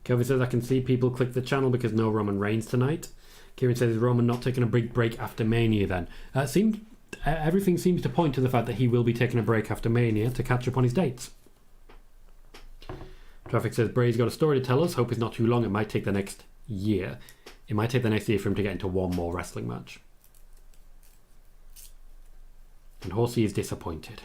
Kofi says, I can see people click the channel because no Roman Reigns tonight. Kieran says, is Roman not taking a big break after Mania then? Everything seems to point to the fact that he will be taking a break after Mania to catch up on his dates. Traffic says, Bray's got a story to tell us. Hope it's not too long. It might take the next year. It might take the next year for him to get into one more wrestling match. And Horsey is disappointed.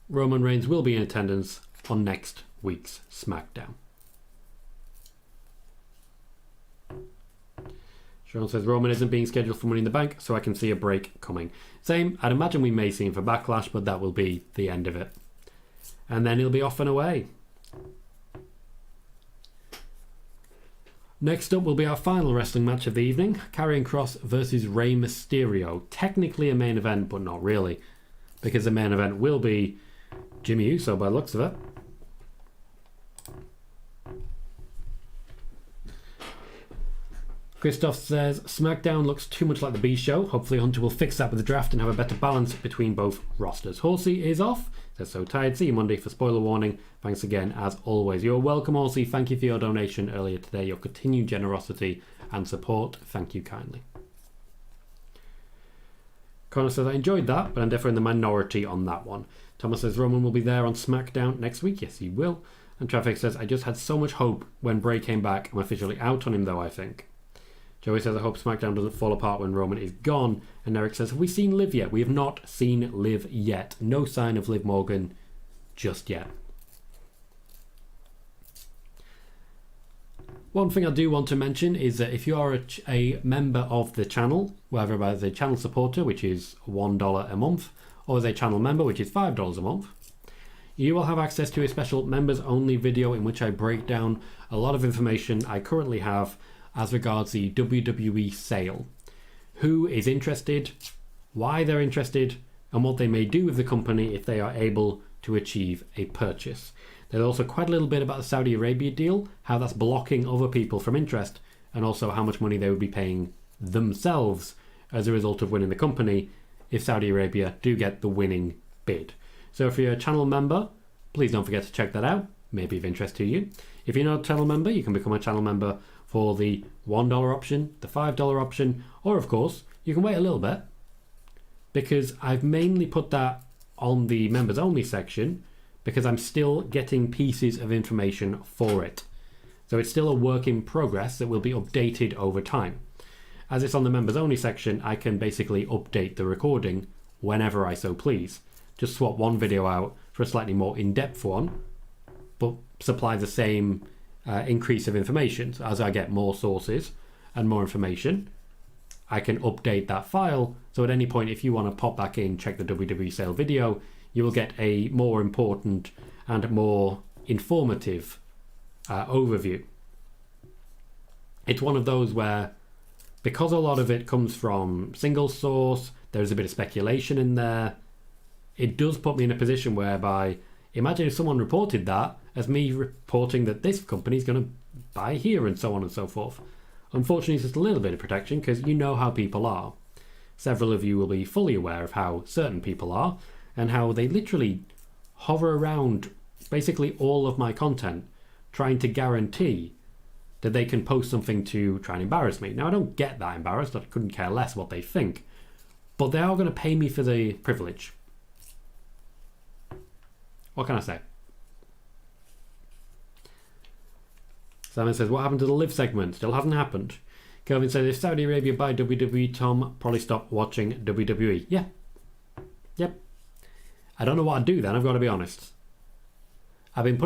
Roman Reigns will be in attendance on next week's SmackDown. Sean says, Roman isn't being scheduled for Money in the Bank, so I can see a break coming. Same, I'd imagine we may see him for Backlash, but that will be the end of it. And then he'll be off and away. Next up will be our final wrestling match of the evening. Karrion Kross versus Rey Mysterio. Technically a main event, but not really. Because the main event will be Jimmy Uso by the looks of it. Christoph says, SmackDown looks too much like the B show. Hopefully Hunter will fix that with the draft and have a better balance between both rosters. Horsey is off. Says, so tired. See you Monday for spoiler warning. Thanks again as always. You're welcome, Horsey. Thank you for your donation earlier today. Your continued generosity and support. Thank you kindly. Connor says, I enjoyed that, but I'm definitely in the minority on that one. Thomas says, Roman will be there on SmackDown next week. Yes, he will. And Traffic says, I just had so much hope when Bray came back. I'm officially out on him though, I think. Joey says, I hope SmackDown doesn't fall apart when Roman is gone. And Eric says, have we seen Liv yet? We have not seen Liv yet. No sign of Liv Morgan just yet. One thing I do want to mention is that if you are a member of the channel, whether as a channel supporter, which is $1 a month, or as a channel member, which is $5 a month, you will have access to a special members only video in which I break down a lot of information I currently have as regards the WWE sale. Who is interested, why they're interested, and what they may do with the company if they are able to achieve a purchase. There's also quite a little bit about the Saudi Arabia deal, how that's blocking other people from interest, and also how much money they would be paying themselves as a result of winning the company if Saudi Arabia do get the winning bid. So if you're a channel member, please don't forget to check that out. May be of interest to you. If you're not a channel member, you can become a channel member for the $1 option, the $5 option, or of course, you can wait a little bit because I've mainly put that on the members only section because I'm still getting pieces of information for it. So it's still a work in progress that will be updated over time. As it's on the members only section, I can basically update the recording whenever I so please. Just swap one video out for a slightly more in-depth one, but supply the same increase of information. So as I get more sources and more information, I can update that file. So at any point, if you want to pop back in, check the WWE sale video, you will get a more important and more informative overview. It's one of those where, because a lot of it comes from single source, there's a bit of speculation in there, it does put me in a position whereby, imagine if someone reported that as me reporting that this company is going to buy here and so on and so forth. Unfortunately, it's just a little bit of protection because you know how people are. Several of you will be fully aware of how certain people are and how they literally hover around basically all of my content trying to guarantee that they can post something to try and embarrass me. Now, I don't get that embarrassed. I couldn't care less what they think. But they are going to pay me for the privilege. What can I say? Simon says, what happened to the live segment? Still hasn't happened. Kelvin says, if Saudi Arabia buy WWE, Tom probably stop watching WWE. Yeah, Yep. I don't know what I'd do then, I've got to be honest. I've been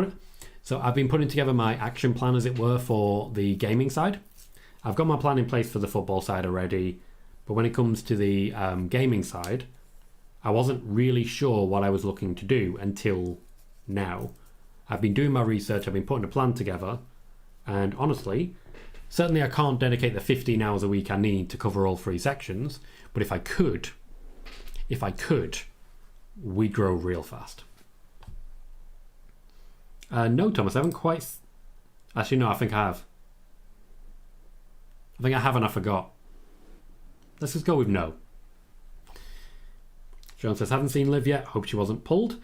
putting together my action plan, as it were, for the gaming side. I've got my plan in place for the football side already, but when it comes to the gaming side, I wasn't really sure what I was looking to do until now. I've been doing my research, I've been putting a plan together, and honestly, certainly I can't dedicate the 15 hours a week I need to cover all 3 sections, but if I could, we'd grow real fast. No, Thomas, I haven't quite... Actually, no, I think I have. I think I have and I forgot. Let's just go with no. Sean says, haven't seen Liv yet. Hope she wasn't pulled.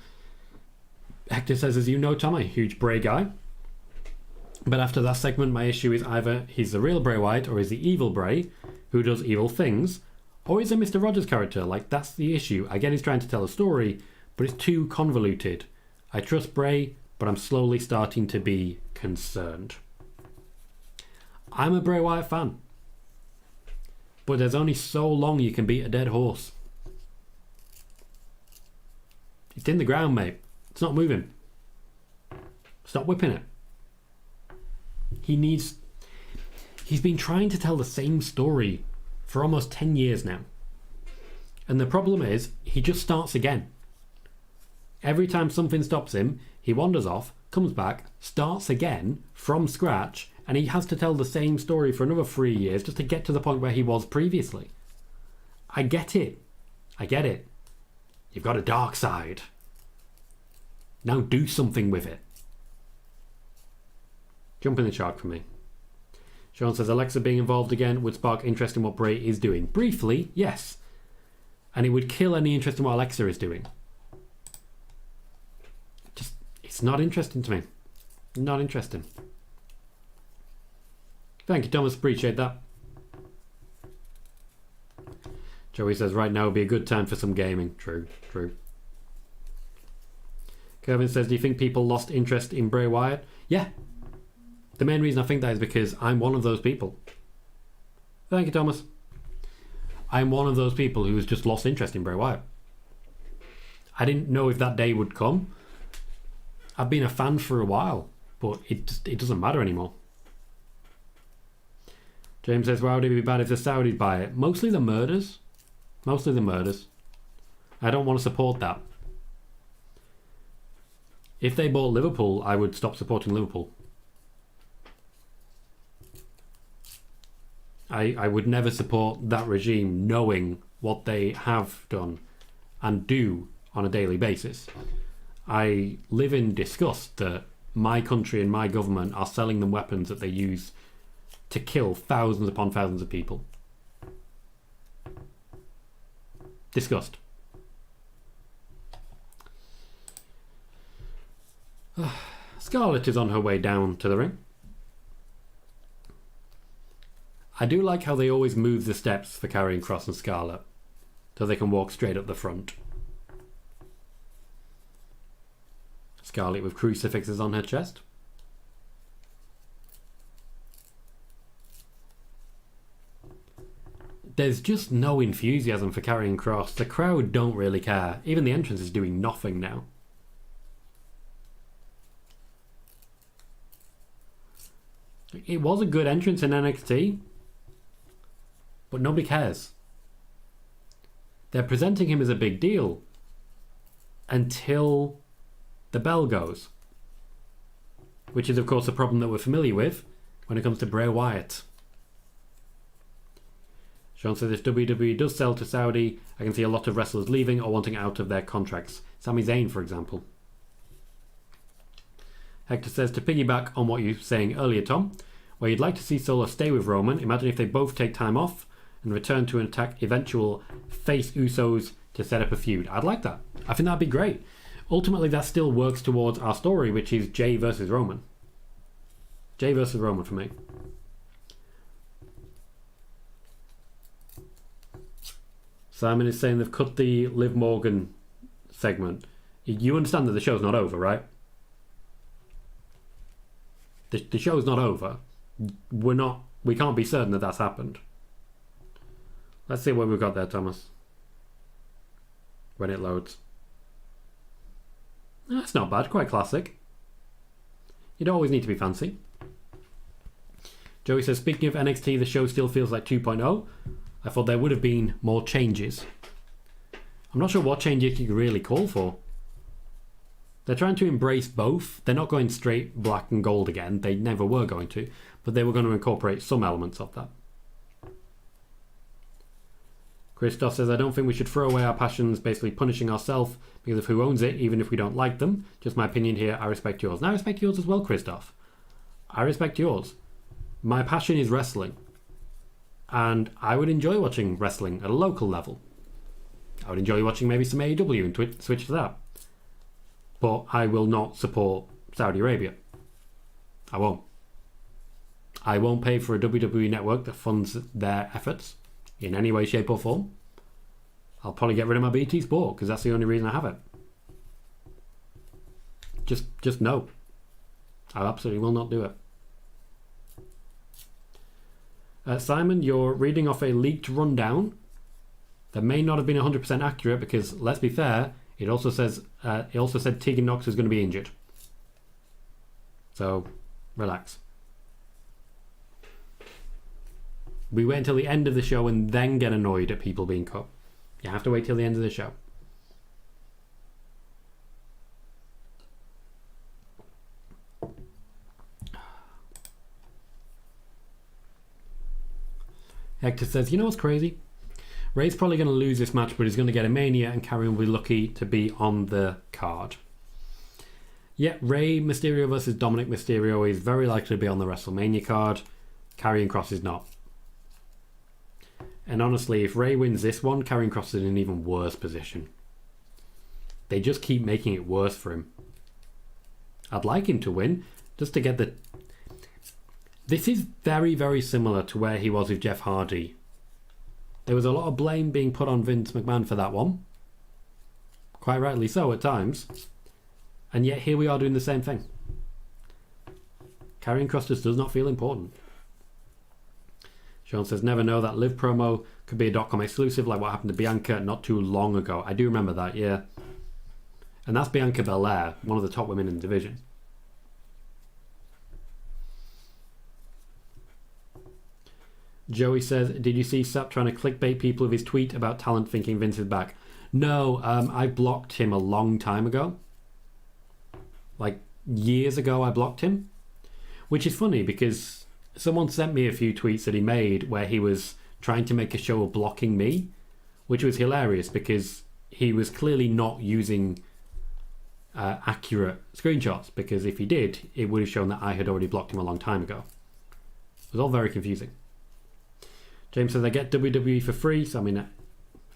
Hector says, as you know, Tom, I'm a huge Bray guy. But after that segment, my issue is either he's the real Bray Wyatt or he's the evil Bray who does evil things, or he's a Mr. Rogers character. Like, that's the issue. I get he's trying to tell a story, but it's too convoluted. I trust Bray, but I'm slowly starting to be concerned. I'm a Bray Wyatt fan, but there's only so long you can beat a dead horse. It's in the ground, mate. It's not moving. Stop whipping it. He's been trying to tell the same story for almost 10 years now. And the problem is, he just starts again. Every time something stops him, he wanders off, comes back, starts again from scratch, and he has to tell the same story for another 3 years just to get to the point where he was previously. I get it. I get it. You've got a dark side. Now do something with it. Jump in the shark for me. Sean says, Alexa being involved again would spark interest in what Bray is doing. Briefly, yes. And it would kill any interest in what Alexa is doing. Just, it's not interesting to me. Not interesting. Thank you, Thomas. Appreciate that. Joey says, right now would be a good time for some gaming. True, true. Kevin says, do you think people lost interest in Bray Wyatt? Yeah. The main reason I think that is because I'm one of those people. Thank you, Thomas. I'm one of those people who's just lost interest in Bray Wyatt. I didn't know if that day would come. I've been a fan for a while, but it doesn't matter anymore. James says, well, would it be bad if the Saudis buy it? Mostly the murders. Mostly the murders. I don't want to support that. If they bought Liverpool, I would stop supporting Liverpool. I would never support that regime knowing what they have done and do on a daily basis. I live in disgust that my country and my government are selling them weapons that they use to kill thousands upon thousands of people. Disgust. Scarlett is on her way down to the ring. I do like how they always move the steps for Karrion, Kross and Scarlett so they can walk straight up the front. Scarlett with crucifixes on her chest. There's just no enthusiasm for Karrion Kross. The crowd don't really care. Even the entrance is doing nothing now. It was a good entrance in NXT, but nobody cares. They're presenting him as a big deal until the bell goes, which is of course a problem that we're familiar with when it comes to Bray Wyatt. Sean says, if WWE does sell to Saudi, I can see a lot of wrestlers leaving or wanting out of their contracts. Sami Zayn, for example. Hector says, to piggyback on what you were saying earlier, Tom, where you'd like to see Solo stay with Roman, imagine if they both take time off and return to attack eventual face Usos to set up a feud. I'd like that. I think that'd be great. Ultimately, that still works towards our story, which is Jay versus Roman. Jay versus Roman for me. Simon is saying they've cut the Liv Morgan segment. You understand that the show's not over, right? The show's not over. We can't be certain that that's happened. Let's see what we've got there, Thomas. when it loads. That's not bad, quite classic. You don't always need to be fancy. Joey says, speaking of NXT, the show still feels like 2.0. I thought there would have been more changes. I'm not sure what changes you could really call for. They're trying to embrace both. They're not going straight black and gold again. They never were going to. But they were going to incorporate some elements of that. Christoph says, I don't think we should throw away our passions, basically punishing ourselves because of who owns it, even if we don't like them. Just my opinion here. I respect yours. And I respect yours as well, Christoph. I respect yours. My passion is wrestling. And I would enjoy watching wrestling at a local level. I would enjoy watching maybe some AEW and switch to that. But I will not support Saudi Arabia. I won't. I won't pay for a WWE network that funds their efforts in any way, shape or form. I'll probably get rid of my BT Sport because that's the only reason I have it. Just no. I absolutely will not do it. Simon, you're reading off a leaked rundown that may not have been 100% accurate because, let's be fair, it also said Tegan Knox is going to be injured. So, relax. We wait until the end of the show and then get annoyed at people being cut. You have to wait till the end of the show. Hector says, you know what's crazy? Rey's probably going to lose this match, but he's going to get a Mania and Karrion will be lucky to be on the card. Yeah, Rey Mysterio versus Dominic Mysterio is very likely to be on the WrestleMania card. Karrion Kross is not. And honestly, if Rey wins this one, Karrion Kross is in an even worse position. They just keep making it worse for him. I'd like him to win, just to get the... This is very, very similar to where he was with Jeff Hardy. There was a lot of blame being put on Vince McMahon for that one. Quite rightly so at times. And yet here we are doing the same thing. Karrion Kross just does not feel important. Sean says, never know, that live promo could be a .com exclusive like what happened to Bianca not too long ago. I do remember that, yeah. And that's Bianca Belair, one of the top women in the division. Joey says, did you see Sap trying to clickbait people with his tweet about talent thinking Vince is back? No, I blocked him a long time ago. Like years ago I blocked him. Which is funny because someone sent me a few tweets that he made where he was trying to make a show of blocking me, which was hilarious because he was clearly not using accurate screenshots, because if he did, it would have shown that I had already blocked him a long time ago. It was all very confusing. James says, I get WWE for free, so I mean,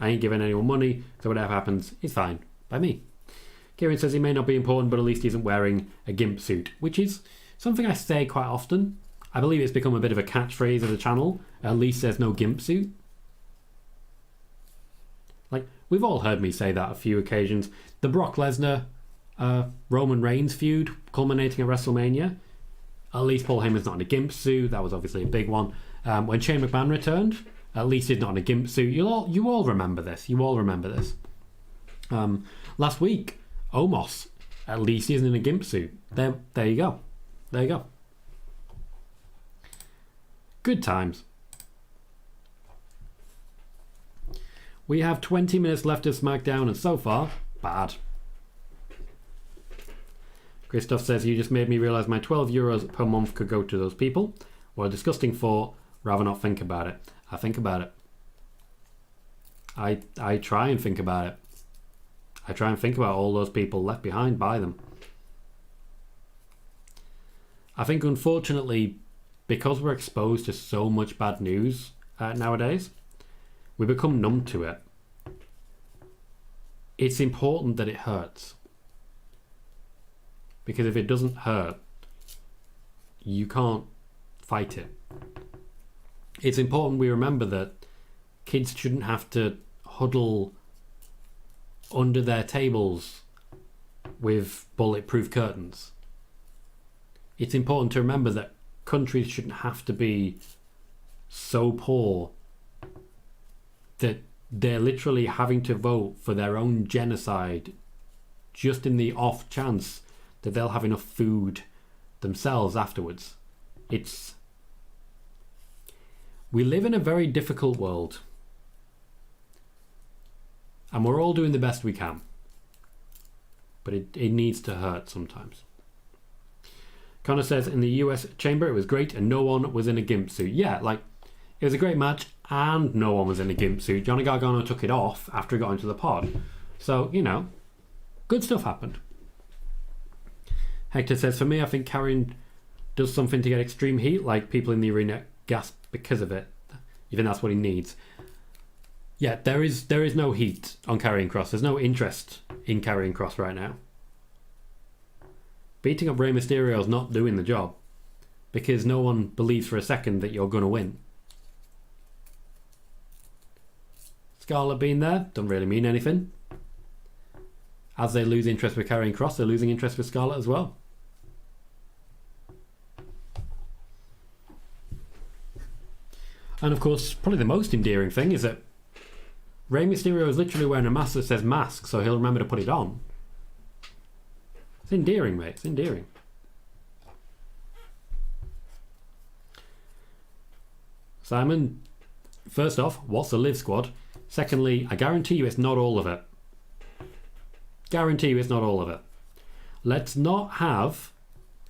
I ain't giving anyone money, so whatever happens is fine by me. Kieran says he may not be important, but at least he isn't wearing a gimp suit, which is something I say quite often. I believe it's become a bit of a catchphrase of the channel. At least there's no gimp suit. Like, we've all heard me say that a few occasions. The Brock Lesnar, Roman Reigns feud culminating at WrestleMania. At least Paul Heyman's not in a gimp suit. That was obviously a big one. When Shane McMahon returned, at least he's not in a gimp suit. You all remember this. You all remember this. Last week, Omos, at least he isn't in a gimp suit. There you go. There you go. Good times. We have 20 minutes left of SmackDown, and so far, bad. Christoph says, you just made me realise my €12 per month could go to those people. What a disgusting thought. Rather not think about it. I think about it. I try and think about it. I try and think about all those people left behind by them. I think, unfortunately, because we're exposed to so much bad news nowadays, we become numb to it. It's important that it hurts. Because if it doesn't hurt, you can't fight it. It's important we remember that kids shouldn't have to huddle under their tables with bulletproof curtains. It's important to remember that countries shouldn't have to be so poor that they're literally having to vote for their own genocide just in the off chance that they'll have enough food themselves afterwards. We live in a very difficult world, and we're all doing the best we can, but it needs to hurt sometimes. Connor says, in the US chamber it was great and no one was in a gimp suit. Yeah, like, it was a great match and no one was in a gimp suit. Johnny Gargano took it off after he got into the pod. So, you know, good stuff happened. Hector says, for me, I think Karrion does something to get extreme heat, like people in the arena gasp because of it. You think that's what he needs? Yeah, there is no heat on Karrion Kross. There's no interest in Karrion Kross right now. Beating up Rey Mysterio is not doing the job, because no one believes for a second that you're going to win. Scarlett being there doesn't really mean anything. As they lose interest with Karrion Kross, they're losing interest with Scarlett as well. And of course, probably the most endearing thing is that Rey Mysterio is literally wearing a mask that says mask, so he'll remember to put it on. It's endearing, mate. It's endearing. Simon, first off, what's the Live Squad? Secondly, I guarantee you it's not all of it. Guarantee you it's not all of it. Let's not have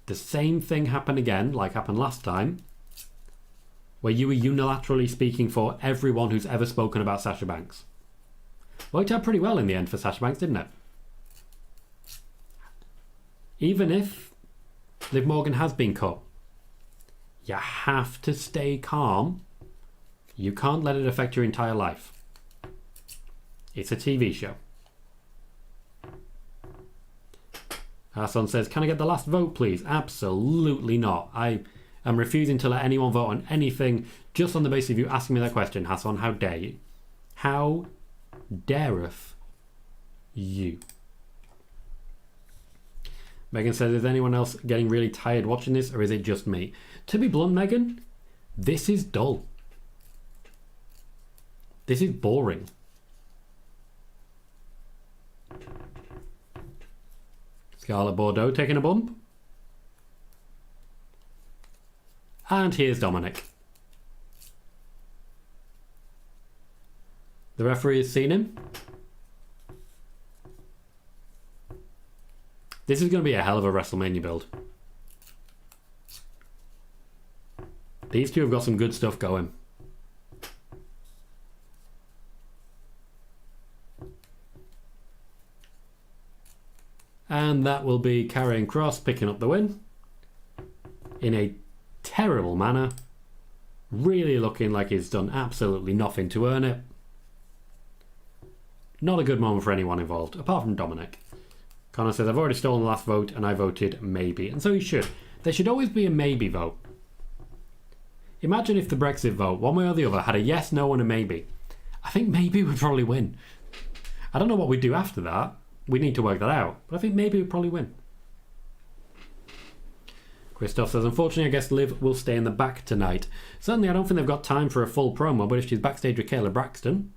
the same thing happen again like happened last time, where you were unilaterally speaking for everyone who's ever spoken about Sasha Banks. Worked out pretty well in the end for Sasha Banks, didn't it? Even if Liv Morgan has been cut, you have to stay calm. You can't let it affect your entire life. It's a TV show. Hassan says, can I get the last vote, please? Absolutely not. I am refusing to let anyone vote on anything just on the basis of you asking me that question, Hassan. How dare you? How dareth you? Megan says, is anyone else getting really tired watching this, or is it just me? To be blunt, Megan, this is dull. This is boring. Scarlett Bordeaux taking a bump. And here's Dominic. The referee has seen him. This is going to be a hell of a WrestleMania build. These two have got some good stuff going. And that will be Karrion Kross picking up the win in a terrible manner. Really looking like he's done absolutely nothing to earn it. Not a good moment for anyone involved, apart from Dominic. Connor says, I've already stolen the last vote and I voted maybe. And so you should. There should always be a maybe vote. Imagine if the Brexit vote, one way or the other, had a yes, no and a maybe. I think maybe would probably win. I don't know what we'd do after that. We need to work that out. But I think maybe we'd probably win. Christoph says, unfortunately, I guess Liv will stay in the back tonight. Certainly, I don't think they've got time for a full promo, but if she's backstage with Kayla Braxton,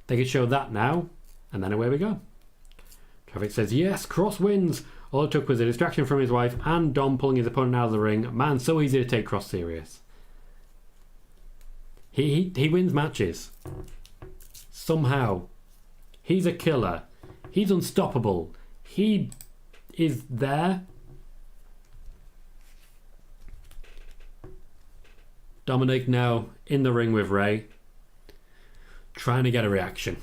they could show that now, and then away we go. Traffic says, yes, Kross wins. All it took was a distraction from his wife and Dom pulling his opponent out of the ring. Man, so easy to take Kross serious. He wins matches. Somehow. He's a killer. He's unstoppable. He is there. Dominic now in the ring with Rey, trying to get a reaction.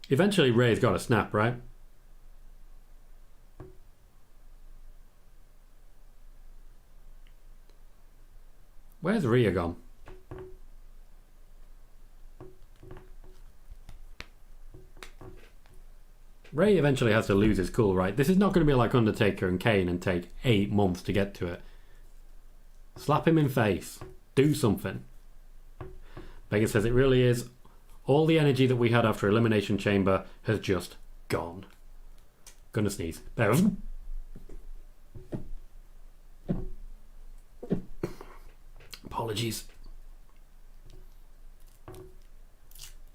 Eventually Rey's got a snap, right? Where's Rhea gone? Rey eventually has to lose his cool, right? This is not going to be like Undertaker and Kane and take 8 months to get to it. Slap him in face. Do something. Megan says it really is. All the energy that we had after Elimination Chamber has just gone. Gonna sneeze. There. Apologies.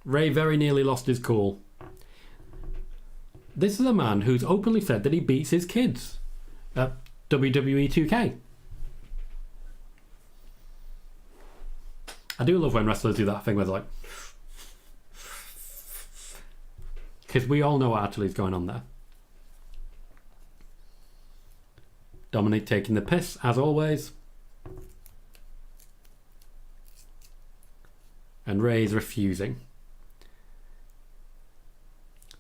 Rey very nearly lost his cool. This is a man who's openly said that he beats his kids at WWE 2K. I do love when wrestlers do that thing where they're like... Because we all know what actually is going on there. Dominic taking the piss, as always. And Rey's refusing.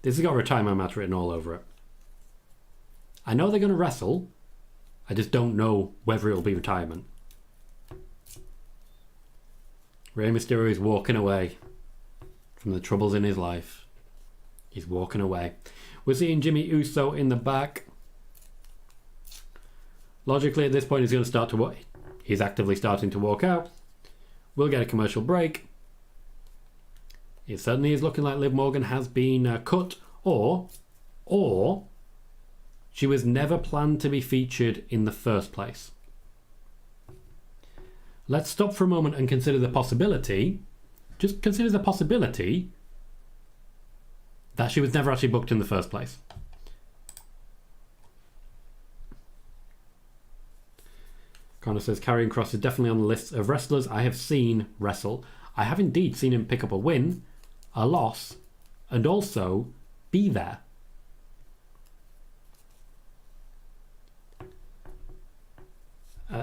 This has got a retirement match written all over it. I know they're going to wrestle. I just don't know whether it'll be retirement. Rey Mysterio is walking away from the troubles in his life. He's walking away. We're seeing Jimmy Uso in the back. Logically, at this point, he's going to start to walk. He's actively starting to walk out. We'll get a commercial break. It certainly is looking like Liv Morgan has been cut, or she was never planned to be featured in the first place. Let's stop for a moment and consider the possibility, just consider the possibility that she was never actually booked in the first place. Connor says, Karrion Kross is definitely on the list of wrestlers I have seen wrestle. I have indeed seen him pick up a win, a loss, and also be there.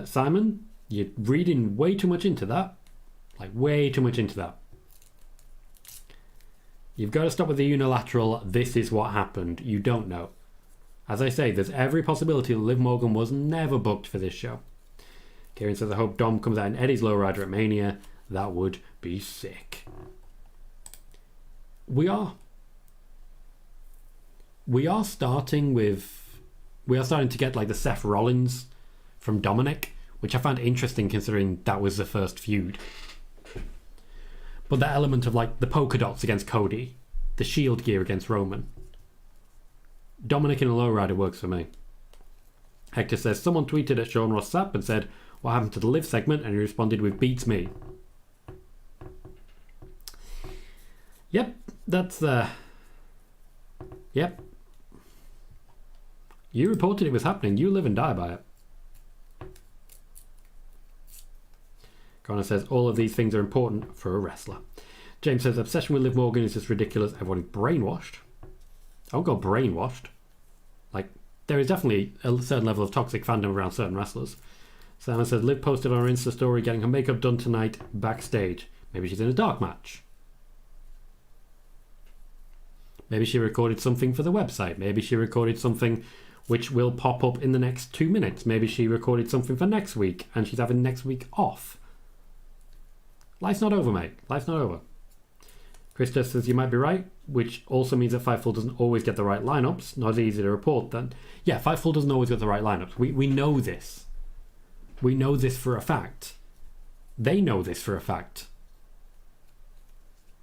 Simon, you're reading way too much into that. Like, way too much into that. You've got to stop with the unilateral, this is what happened. You don't know. As I say, there's every possibility that Liv Morgan was never booked for this show. Kieran says, I hope Dom comes out in Eddie's lowrider at Mania. That would be sick. We are starting to get like the Seth Rollins from Dominic, which I found interesting considering that was the first feud. But that element of like the polka dots against Cody, the Shield gear against Roman. Dominic in a lowrider works for me. Hector says, someone tweeted at Sean Ross Sapp and said, what happened to the Liv segment? And he responded with, beats me. Yep, that's yep. You reported it was happening. You live and die by it. Connor says, all of these things are important for a wrestler. James says, obsession with Liv Morgan is just ridiculous. Everyone is brainwashed. I won't go brainwashed. Like, there is definitely a certain level of toxic fandom around certain wrestlers. Simon says, Liv posted on her Insta story getting her makeup done tonight backstage. Maybe she's in a dark match. Maybe she recorded something for the website. Maybe she recorded something which will pop up in the next 2 minutes. Maybe she recorded something for next week and she's having next week off. Life's not over, mate. Life's not over. Krista says, you might be right, which also means that Fightful doesn't always get the right lineups. Not as easy to report then. Yeah, Fightful doesn't always get the right lineups. We know this. We know this for a fact. They know this for a fact.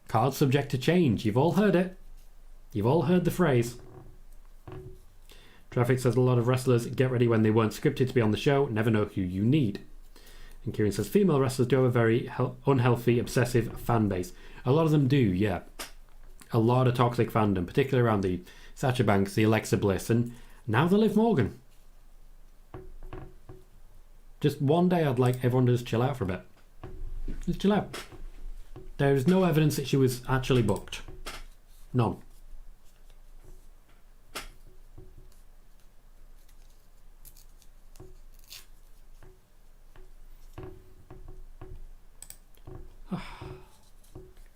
Cards subject to change. You've all heard it. You've all heard the phrase. Traffic says a lot of wrestlers get ready when they weren't scripted to be on the show. Never know who you need. And Kieran says female wrestlers do have a very unhealthy, obsessive fan base. A lot of them do, yeah. A lot of toxic fandom, particularly around the Sasha Banks, the Alexa Bliss, and now the Liv Morgan. Just one day I'd like everyone to just chill out for a bit. Just chill out. There is no evidence that she was actually booked. None.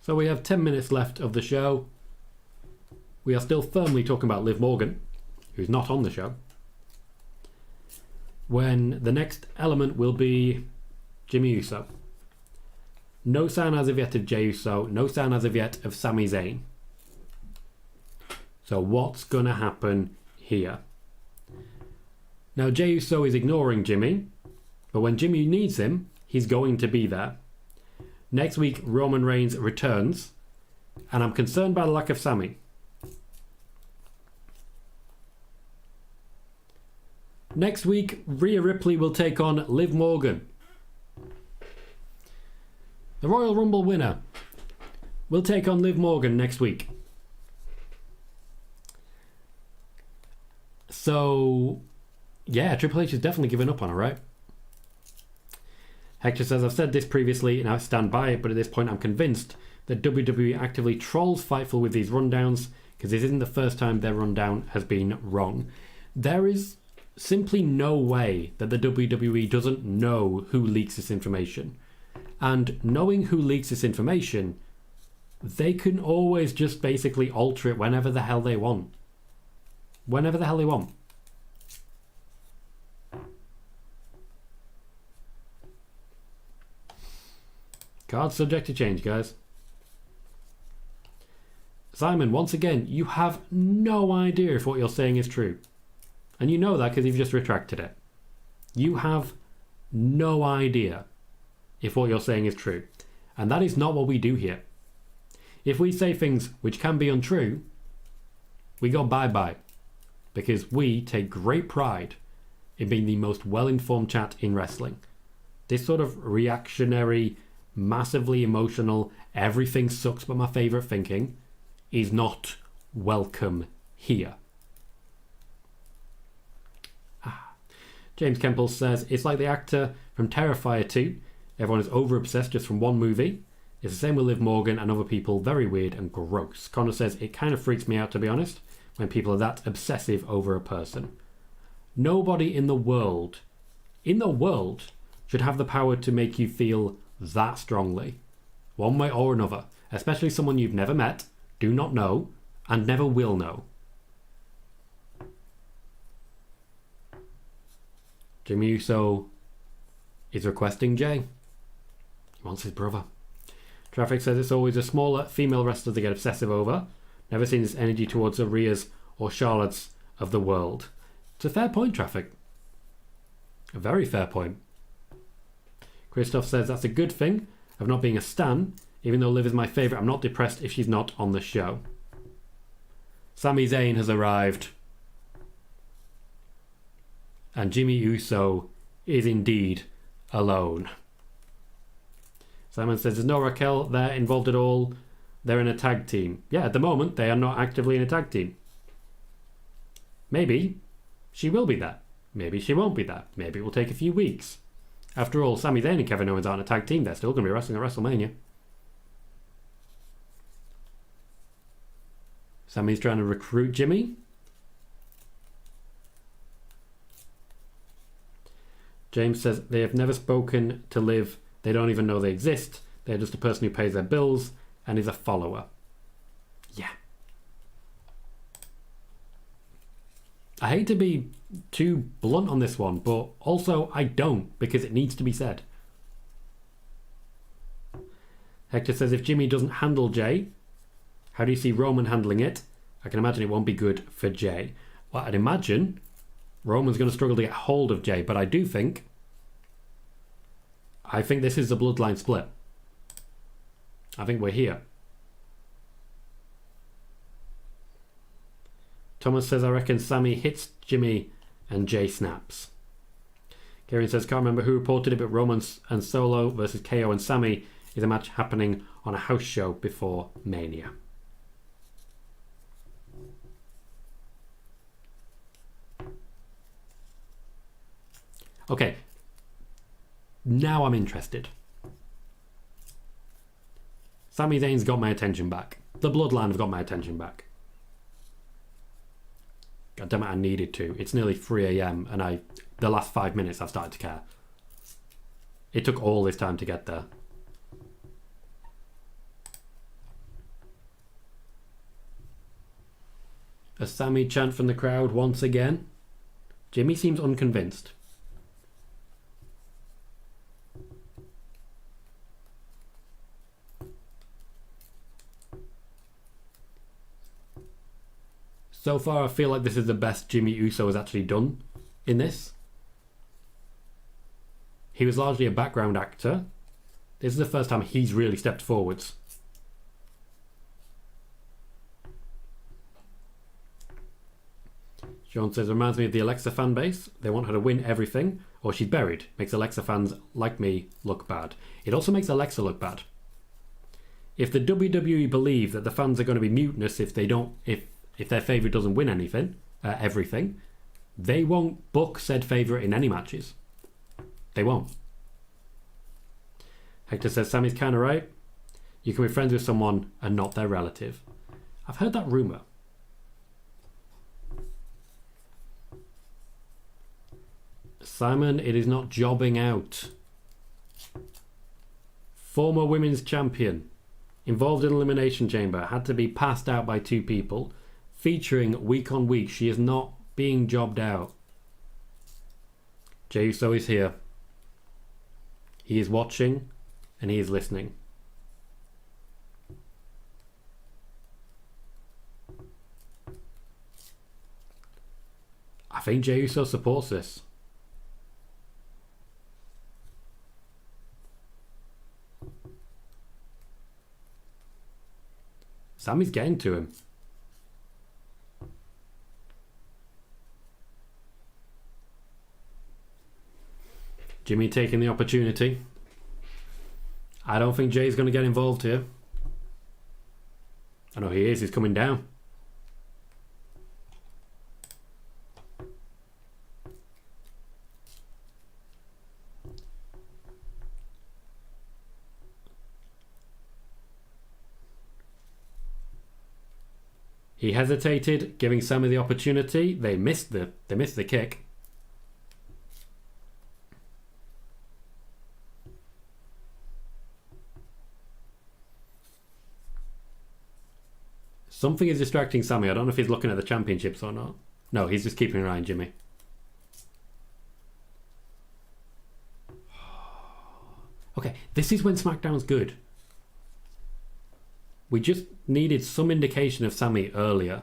So we have 10 minutes left of the show. We are still firmly talking about Liv Morgan, who's not on the show. When the next element will be Jimmy Uso. No sign as of yet of Jey Uso. No sign as of yet of Sami Zayn. So what's going to happen here? Now Jey Uso is ignoring Jimmy, but when Jimmy needs him, he's going to be there. Next week, Roman Reigns returns, and I'm concerned by the lack of Sami. Next week, Rhea Ripley will take on Liv Morgan. The Royal Rumble winner will take on Liv Morgan next week. So, yeah, Triple H is definitely giving up on her, right? Hector says, I've said this previously and I stand by it, but at this point I'm convinced that WWE actively trolls Fightful with these rundowns because this isn't the first time their rundown has been wrong. There is simply no way that the WWE doesn't know who leaks this information. And knowing who leaks this information, they can always just basically alter it whenever the hell they want. Whenever the hell they want. Cards subject to change, guys. Simon, once again, you have no idea if what you're saying is true. And you know that because you've just retracted it. You have no idea if what you're saying is true. And that is not what we do here. If we say things which can be untrue, we go bye-bye. Because we take great pride in being the most well-informed chat in wrestling. This sort of reactionary, massively emotional, everything sucks but my favourite thinking is not welcome here. James Kemple says, it's like the actor from Terrifier 2. Everyone is over-obsessed just from one movie. It's the same with Liv Morgan and other people. Very weird and gross. Connor says, it kind of freaks me out, to be honest, when people are that obsessive over a person. Nobody in the world should have the power to make you feel that strongly, one way or another, especially someone you've never met, do not know, and never will know. Jimmy Uso is requesting Jay. He wants his brother. Traffic says it's always the smaller female wrestlers they get obsessive over. Never seen this energy towards the Rheas or Charlottes of the world. It's a fair point, Traffic. A very fair point. Christoph says that's a good thing of not being a stan. Even though Liv is my favourite, I'm not depressed if she's not on the show. Sami Zayn has arrived. And Jimmy Uso is indeed alone. Simon says there's no Raquel there involved at all. They're in a tag team. Yeah, at the moment they are not actively in a tag team. Maybe she will be there. Maybe she won't be there. Maybe it will take a few weeks. After all, Sami Zayn and Kevin Owens aren't a tag team. They're still going to be wrestling at WrestleMania. Sami's trying to recruit Jimmy. James says they have never spoken to Liv. They don't even know they exist. They're just a person who pays their bills and is a follower. Yeah. I hate to be too blunt on this one, but also I don't, because it needs to be said. Hector says if Jimmy doesn't handle Jay, how do you see Roman handling it? I can imagine it won't be good for Jay. Well, I'd imagine Roman's going to struggle to get hold of Jay, but I think this is the bloodline split. I think we're here. Thomas says, I reckon Sami hits Jimmy and Jay snaps. Karrion says, can't remember who reported it, but Roman and Solo versus KO and Sami is a match happening on a house show before Mania. Okay. Now I'm interested. Sami Zayn's got my attention back. The Bloodline have got my attention back. God damn it, I needed to. It's nearly 3 a.m. and the last 5 minutes I've started to care. It took all this time to get there. A Sami chant from the crowd once again. Jimmy seems unconvinced. So far, I feel like this is the best Jimmy Uso has actually done in this. He was largely a background actor. This is the first time he's really stepped forwards. Sean says, reminds me of the Alexa fan base. They want her to win everything, or she's buried. Makes Alexa fans like me look bad. It also makes Alexa look bad. If the WWE believe that the fans are going to be mutinous if they don't, if their favourite doesn't win everything, they won't book said favourite in any matches. They won't. Hector says, Sammy's kind of right. You can be friends with someone and not their relative. I've heard that rumour. Simon, it is not jobbing out. Former women's champion. Involved in Elimination Chamber. Had to be passed out by 2 people. Featuring week on week. She is not being jobbed out. Jey Uso is here. He is watching and he is listening. I think Jey Uso supports this. Sammy's getting to him. Jimmy taking the opportunity. I don't think Jay's going to get involved here. I know he is. He's coming down. He hesitated, giving Sami the opportunity. They missed the kick. Something is distracting Sami. I don't know if he's looking at the championships or not. No, he's just keeping an eye on Jimmy. Okay, this is when SmackDown's good. We just needed some indication of Sami earlier.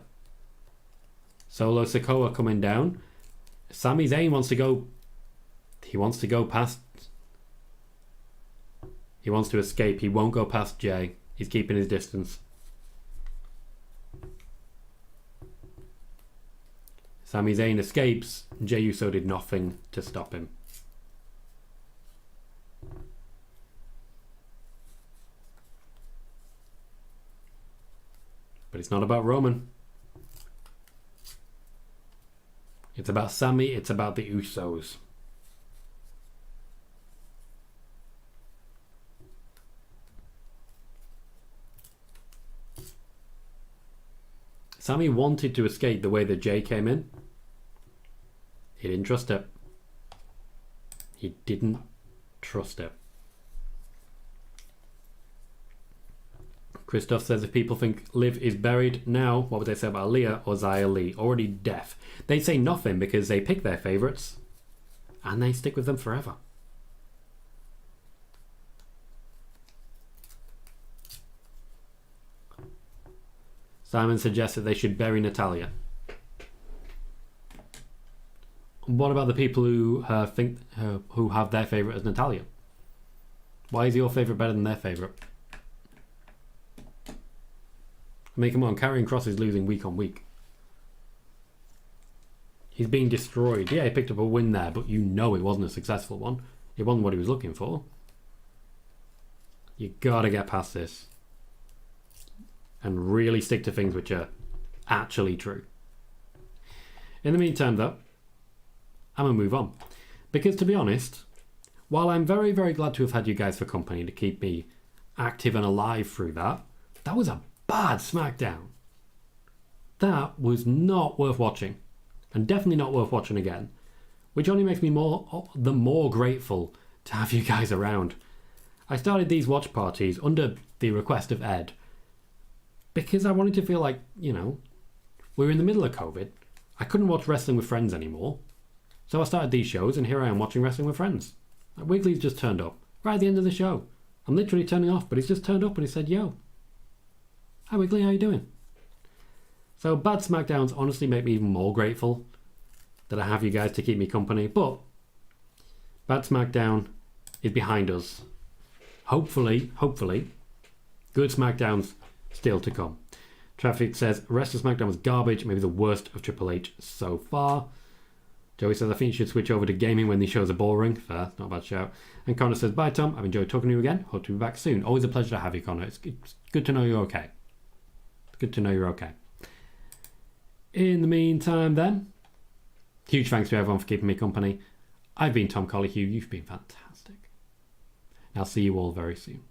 Solo Sikoa coming down. Sami Zayn wants to go... He wants to go past... He wants to escape. He won't go past Jay. He's keeping his distance. Sami Zayn escapes. Jey Uso did nothing to stop him. But it's not about Roman. It's about Sami. It's about the Usos. Sami wanted to escape the way that Jay came in. He didn't trust it. He didn't trust it. Christoph says, if people think Liv is buried now, what would they say about Leah or Xia Li? Already deaf. They'd say nothing because they pick their favourites and they stick with them forever. Simon suggests that they should bury Natalya. What about the people who think who have their favourite as Natalya? Why is your favourite better than their favourite? I mean, come on, Karrion Kross is losing week on week. He's being destroyed. Yeah, he picked up a win there, but you know it wasn't a successful one. It wasn't what he was looking for. You gotta get past this. And really stick to things which are actually true. In the meantime, though, I'm going to move on. Because to be honest, while I'm very, very glad to have had you guys for company to keep me active and alive through that, that was a bad SmackDown. That was not worth watching. And definitely not worth watching again. Which only makes me the more grateful to have you guys around. I started these watch parties under the request of Ed. Because I wanted to feel like, you know, we were in the middle of COVID. I couldn't watch wrestling with friends anymore. So I started these shows and here I am watching wrestling with friends. Wiggly's just turned up. Right at the end of the show. I'm literally turning off, but he's just turned up and he said, yo. Hi Wiggly, how you doing? So bad SmackDowns honestly make me even more grateful that I have you guys to keep me company. But bad SmackDown is behind us. Hopefully, good SmackDowns still to come. Traffic says, rest of SmackDown was garbage, maybe the worst of Triple H so far. Joey says, I think you should switch over to gaming when these shows are boring. Fair, not a bad shout. And Connor says, bye Tom, I've enjoyed talking to you again. Hope to be back soon. Always a pleasure to have you, Connor. It's good to know you're okay. Good to know you're okay. In the meantime then, huge thanks to everyone for keeping me company. I've been Tom Colohue. You've been fantastic. And I'll see you all very soon.